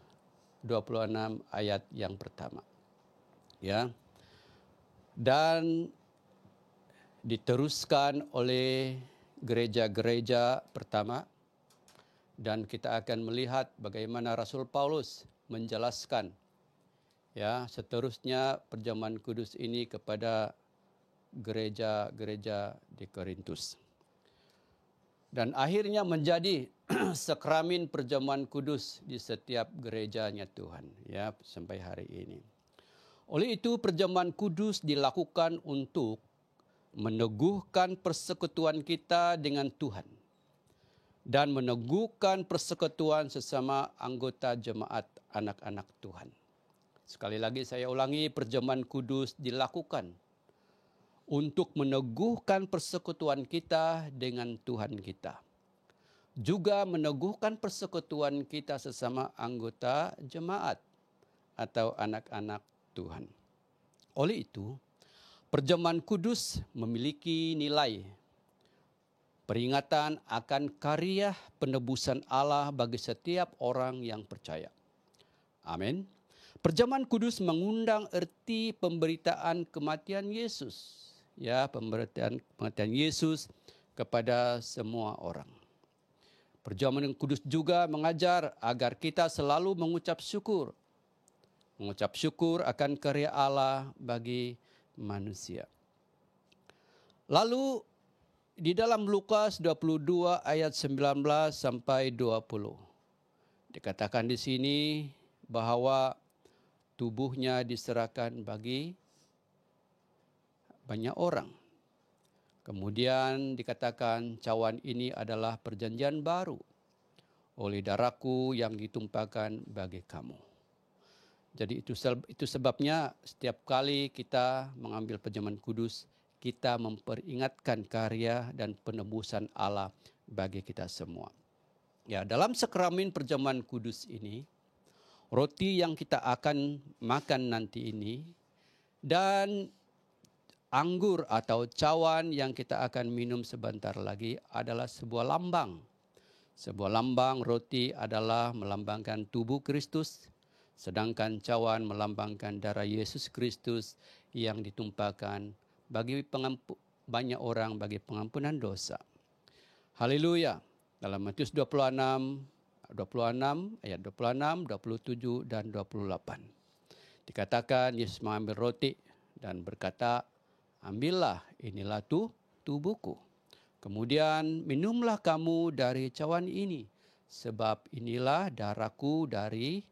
26 ayat yang pertama. Ya. Dan diteruskan oleh gereja-gereja pertama, dan kita akan melihat bagaimana Rasul Paulus menjelaskan ya seterusnya perjamuan kudus ini kepada gereja-gereja di Korintus. dan akhirnya menjadi sakramen perjamuan kudus di setiap gerejanya Tuhan, ya, sampai hari ini. Oleh itu perjamuan kudus dilakukan untuk meneguhkan persekutuan kita dengan Tuhan dan meneguhkan persekutuan sesama anggota jemaat anak-anak Tuhan. Sekali lagi saya ulangi, perjamuan kudus dilakukan untuk meneguhkan persekutuan kita dengan Tuhan kita. Juga meneguhkan persekutuan kita sesama anggota jemaat atau anak-anak Tuhan. Oleh itu, perjamuan kudus memiliki nilai peringatan akan karya penebusan Allah bagi setiap orang yang percaya. Amin. Perjamuan kudus mengundang erti pemberitaan kematian Yesus. Ya, pemberitaan kematian Yesus kepada semua orang. Perjamuan kudus juga mengajar agar kita selalu mengucap syukur. Mengucap syukur akan karya Allah bagi manusia. Lalu di dalam Lukas 22 ayat 19 sampai 20. Dikatakan di sini bahwa tubuhnya diserahkan bagi banyak orang. Kemudian dikatakan cawan ini adalah perjanjian baru oleh darahku yang ditumpahkan bagi kamu. Jadi itu sebabnya setiap kali kita mengambil perjamuan kudus, kita memperingatkan karya dan penebusan Allah bagi kita semua. Ya, dalam sakramen perjamuan kudus ini, roti yang kita akan makan nanti ini dan anggur atau cawan yang kita akan minum sebentar lagi adalah sebuah lambang. Sebuah lambang roti adalah melambangkan tubuh Kristus, sedangkan cawan melambangkan darah Yesus Kristus yang ditumpahkan bagi banyak orang bagi pengampunan dosa. Haleluya. Dalam Matius 26 ayat 26, 27 dan 28. Dikatakan Yesus mengambil roti dan berkata, ambillah, inilah tubuhku. Kemudian minumlah kamu dari cawan ini, sebab inilah darahku dari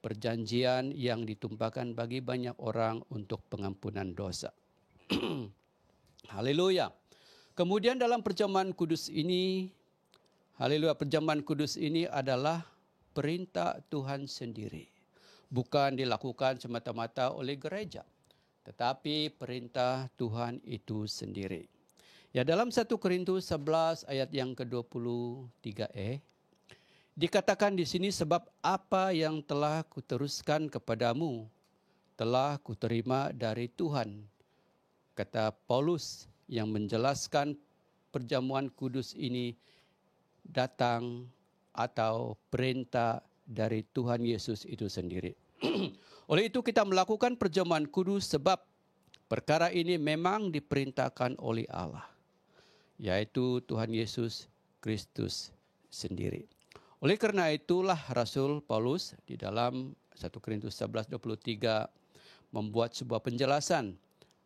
perjanjian yang ditumpahkan bagi banyak orang untuk pengampunan dosa. Haleluya. Kemudian dalam perjamuan kudus ini, haleluya, perjamuan kudus ini adalah perintah Tuhan sendiri. Bukan dilakukan semata-mata oleh gereja, tetapi perintah Tuhan itu sendiri. Ya, dalam 1 Korintus 11 ayat yang ke-23e, dikatakan di sini, sebab apa yang telah kuteruskan kepadamu, telah kuterima dari Tuhan. Kata Paulus yang menjelaskan perjamuan kudus ini datang atau perintah dari Tuhan Yesus itu sendiri. Oleh itu kita melakukan perjamuan kudus sebab perkara ini memang diperintahkan oleh Allah, yaitu Tuhan Yesus Kristus sendiri. Oleh karena itulah Rasul Paulus di dalam 1 Korintus 11:23 membuat sebuah penjelasan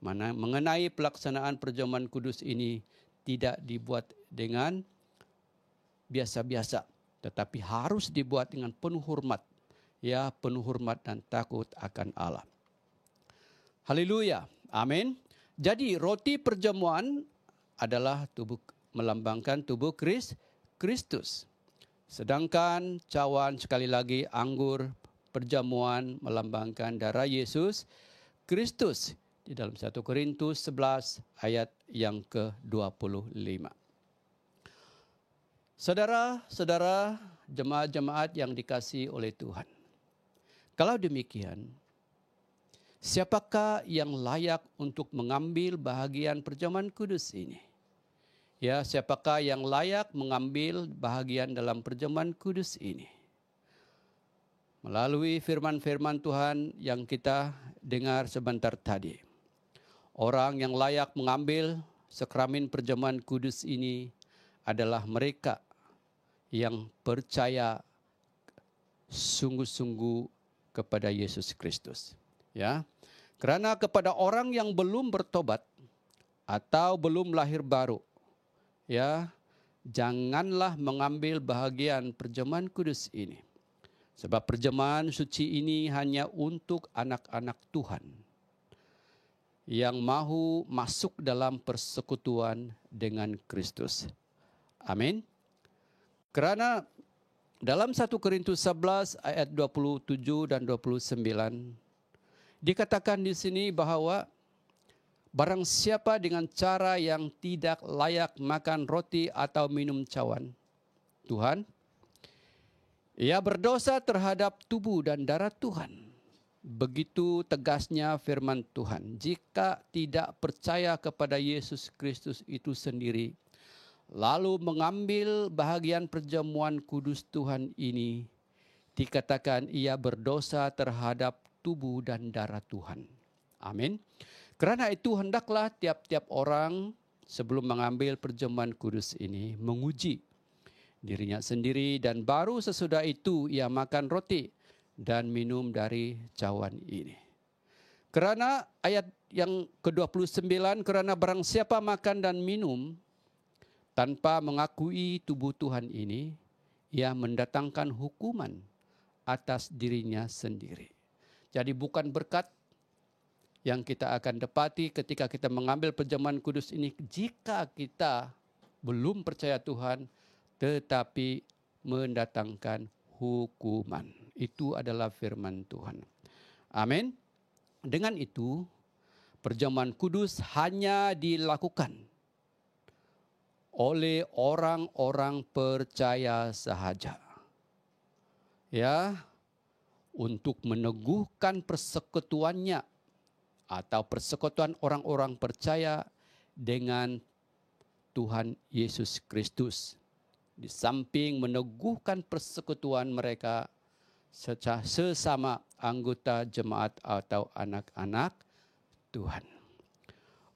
mengenai pelaksanaan perjamuan kudus ini tidak dibuat dengan biasa-biasa, tetapi harus dibuat dengan penuh hormat. Ya, penuh hormat dan takut akan Allah. Haleluya. Amin. Jadi roti perjamuan adalah melambangkan tubuh Kristus. Sedangkan cawan, sekali lagi, anggur perjamuan melambangkan darah Yesus Kristus. Di dalam 1 Korintus 11 ayat yang ke-25. Saudara-saudara jemaat-jemaat yang dikasihi oleh Tuhan. Kalau demikian, siapakah yang layak untuk mengambil bahagian perjamuan kudus ini? Ya, siapakah yang layak mengambil bahagian dalam perjamuan kudus ini? Melalui firman-firman Tuhan yang kita dengar sebentar tadi. Orang yang layak mengambil sakramen perjamuan kudus ini adalah mereka yang percaya sungguh-sungguh kepada Yesus Kristus. Ya. Karena kepada orang yang belum bertobat atau belum lahir baru, ya, janganlah mengambil bahagian perjamuan kudus ini. Sebab perjamuan suci ini hanya untuk anak-anak Tuhan yang mahu masuk dalam persekutuan dengan Kristus. Amin. Karena dalam 1 Korintus 11 ayat 27 dan 29 dikatakan di sini bahwa barang siapa dengan cara yang tidak layak makan roti atau minum cawan Tuhan, ia berdosa terhadap tubuh dan darah Tuhan. Begitu tegasnya firman Tuhan. Jika tidak percaya kepada Yesus Kristus itu sendiri, lalu mengambil bahagian perjamuan kudus Tuhan ini, dikatakan ia berdosa terhadap tubuh dan darah Tuhan. Amin. Karena itu hendaklah tiap-tiap orang sebelum mengambil perjamuan kudus ini menguji dirinya sendiri, dan baru sesudah itu ia makan roti dan minum dari cawan ini. Karena ayat yang ke-29, karena barang siapa makan dan minum tanpa mengakui tubuh Tuhan ini, ia mendatangkan hukuman atas dirinya sendiri. Jadi bukan berkat yang kita akan dapati ketika kita mengambil perjamuan kudus ini jika kita belum percaya Tuhan, tetapi mendatangkan hukuman. Itu adalah firman Tuhan. Amin. Dengan itu, perjamuan kudus hanya dilakukan oleh orang-orang percaya sahaja. Ya, untuk meneguhkan persekutuannya atau persekutuan orang-orang percaya dengan Tuhan Yesus Kristus. Di samping meneguhkan persekutuan mereka sesama anggota jemaat atau anak-anak Tuhan.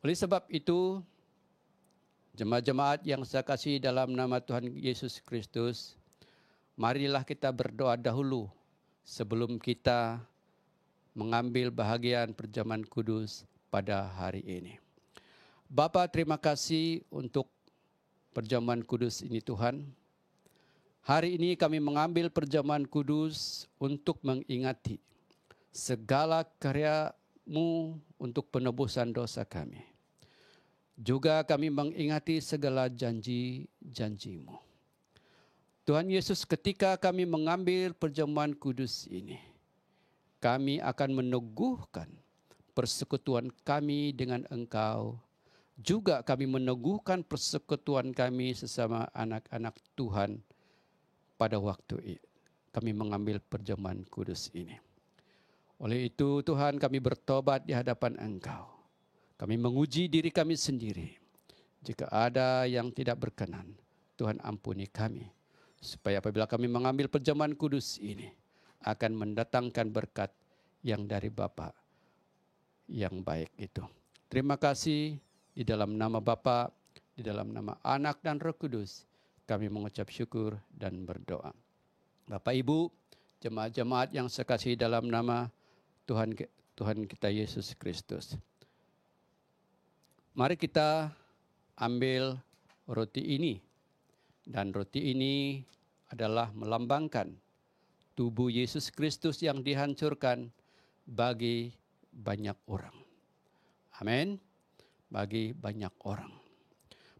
Oleh sebab itu, jemaat-jemaat yang saya kasih dalam nama Tuhan Yesus Kristus, marilah kita berdoa dahulu sebelum kita mengambil bahagian perjamuan kudus pada hari ini. Bapa, terima kasih untuk perjamuan kudus ini Tuhan. Hari ini kami mengambil perjamuan kudus untuk mengingati segala karya-Mu untuk penebusan dosa kami. Juga kami mengingati segala janji-janji-Mu. Tuhan Yesus, ketika kami mengambil perjamuan kudus ini, kami akan meneguhkan persekutuan kami dengan Engkau. Juga kami meneguhkan persekutuan kami sesama anak-anak Tuhan pada waktu kami mengambil perjamuan kudus ini. Oleh itu Tuhan, kami bertobat di hadapan Engkau. Kami menguji diri kami sendiri. Jika ada yang tidak berkenan, Tuhan ampuni kami. Supaya apabila kami mengambil perjamuan kudus ini, akan mendatangkan berkat yang dari Bapa yang baik itu. Terima kasih. Di dalam nama Bapa, di dalam nama Anak dan Roh Kudus, kami mengucap syukur dan berdoa. Bapak Ibu, jemaat-jemaat yang saya kasih dalam nama Tuhan kita Yesus Kristus. Mari kita ambil roti ini. Dan roti ini adalah melambangkan tubuh Yesus Kristus yang dihancurkan bagi banyak orang. Amin. Bagi banyak orang.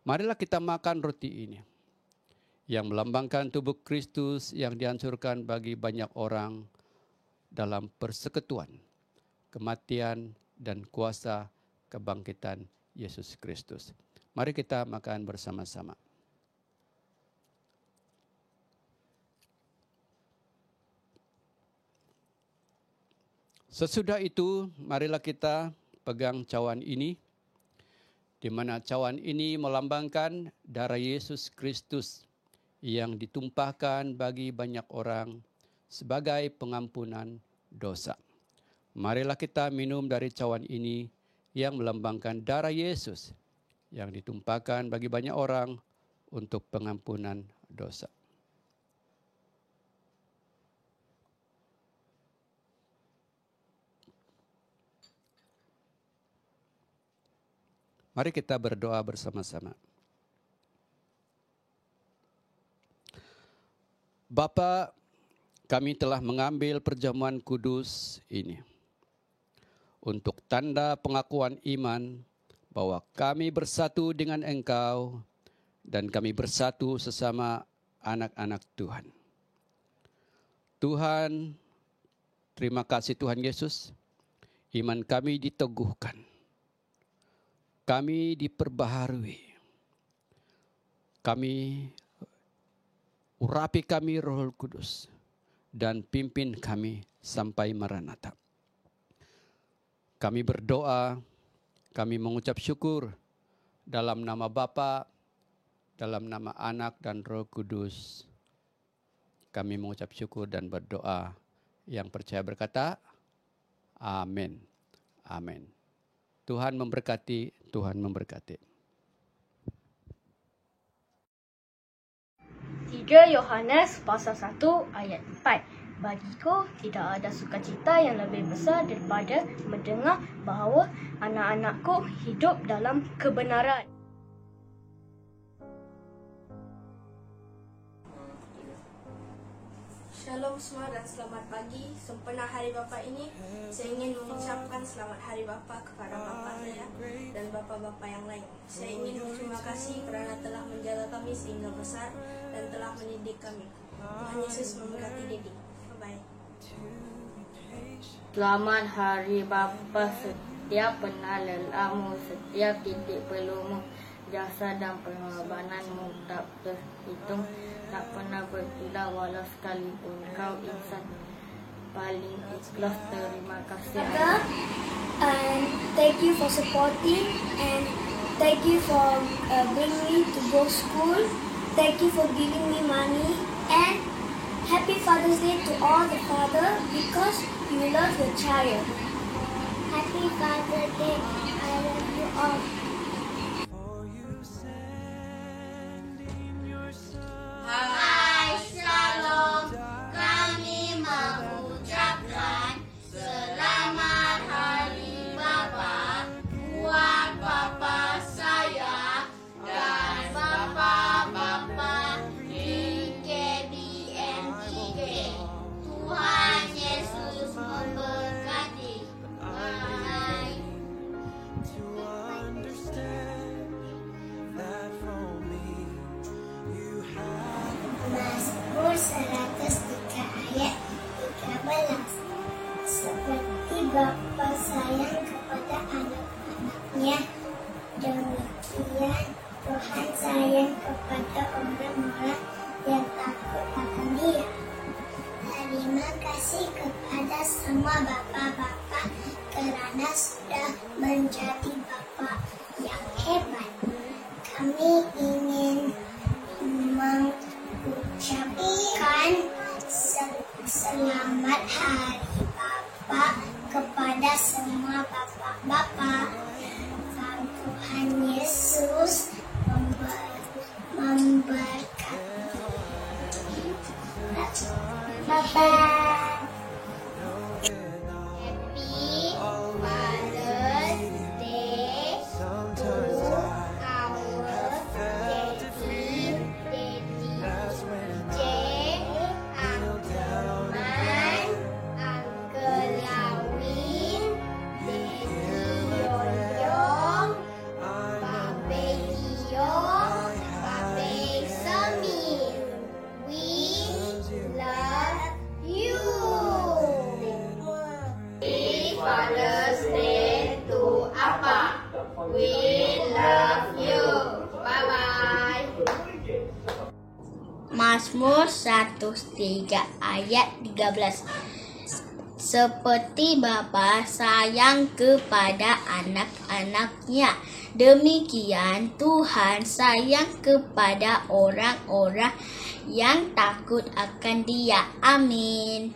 Marilah kita makan roti ini yang melambangkan tubuh Kristus yang dihancurkan bagi banyak orang dalam persekutuan, kematian dan kuasa kebangkitan Yesus Kristus. Mari kita makan bersama-sama. Sesudah itu, marilah kita pegang cawan ini, di mana cawan ini melambangkan darah Yesus Kristus yang ditumpahkan bagi banyak orang sebagai pengampunan dosa. Marilah kita minum dari cawan ini yang melambangkan darah Yesus yang ditumpahkan bagi banyak orang untuk pengampunan dosa. Mari kita berdoa bersama-sama. Bapa, kami telah mengambil perjamuan kudus ini untuk tanda pengakuan iman bahwa kami bersatu dengan Engkau dan kami bersatu sesama anak-anak Tuhan. Tuhan, terima kasih Tuhan Yesus, iman kami diteguhkan, kami diperbaharui, kami urapi kami Roh Kudus dan pimpin kami sampai Maranatha. Kami berdoa, kami mengucap syukur dalam nama Bapa, dalam nama Anak dan Roh Kudus. Kami mengucap syukur dan berdoa. Yang percaya berkata, amin. Amin. Tuhan memberkati, Tuhan memberkati. 3 Yohanes pasal 1 ayat 4. Bagiku tidak ada sukacita yang lebih besar daripada mendengar bahawa anak-anakku hidup dalam kebenaran. Shalom semua dan selamat pagi. Sempena Hari Bapa ini, saya ingin mengucapkan selamat Hari Bapa kepada bapa saya dan bapa-bapa yang lain. Saya ingin berterima kasih kerana telah menjaga kami sehingga besar dan telah mendidik kami. Tuhan Yesus memberkati Dedi. Bye-bye. Selamat Hari Bapa. Setiap penalelamu, setiap titik pelumu, jasa dan pengorbananmu tak terhitung, tak pernah berkilau walau sekalipun. Kau insan paling ikhlas. Terima kasih. And thank you for supporting, and thank you for bringing me to go school. Thank you for giving me money, and happy Father's Day to all the father because you love your child. Happy Father's Day. I love you all. Hai Shalom, kami mengucapkan selamat Hari Bapa buat bapa saya dan bapa-bapa di KBMTK. Tuhan Yesus memberkati. Bye. Mazmur 103 ayat 13. Seperti bapa sayang kepada anak-anaknya, demikian Tuhan sayang kepada orang-orang yang takut akan Dia. Terima kasih kepada semua bapa-bapa kerana sudah menjadi bapa yang hebat. Kami ingin mengucapkan selamat Hari Bapa kepada semua bapa-bapa. Tuhan Yesus memberkati. Bye-bye. Happy Father's Day to our Daddy J, Uncle Man, Uncle Lawin, Daddy Yoyong, Babe Giyong, Babe Samir. We love you. Happy Father's Day to Appa. We love you. Bye-bye. Mazmur 103 ayat 13. Seperti bapa sayang kepada anak-anaknya, demikian Tuhan sayang kepada orang-orang yang takut akan Dia. Amin.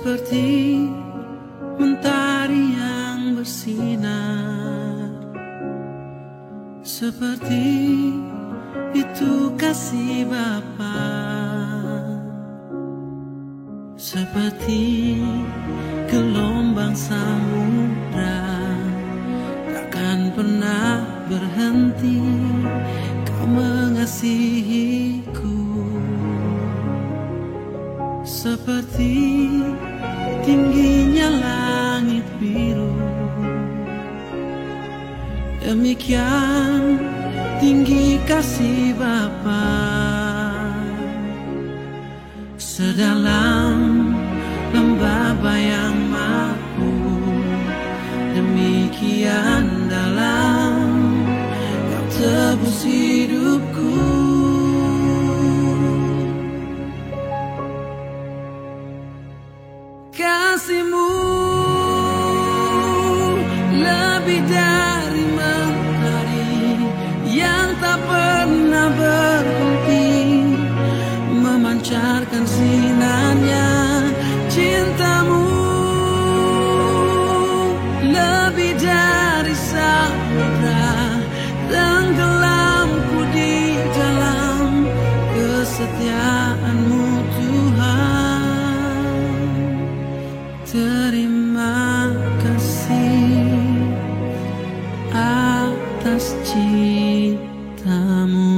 seperti mentari yang bersinar, seperti itu kasih Bapa, seperti gelombang samudra takkan pernah berhenti. Kau mengasihiku seperti tingginya langit biru, demikian tinggi kasih Bapa. Sedalam lembah bayang mahu, demikian dalam Kau tebus hidupku. Kasih-Mu lebih dari mentari yang tak pernah berhenti, memancarkan sinarnya. Cinta-Mu lebih dari samudra, tenggelamku di dalam kesetiaan-Mu Tuhan. Terima kasih atas cinta-Mu.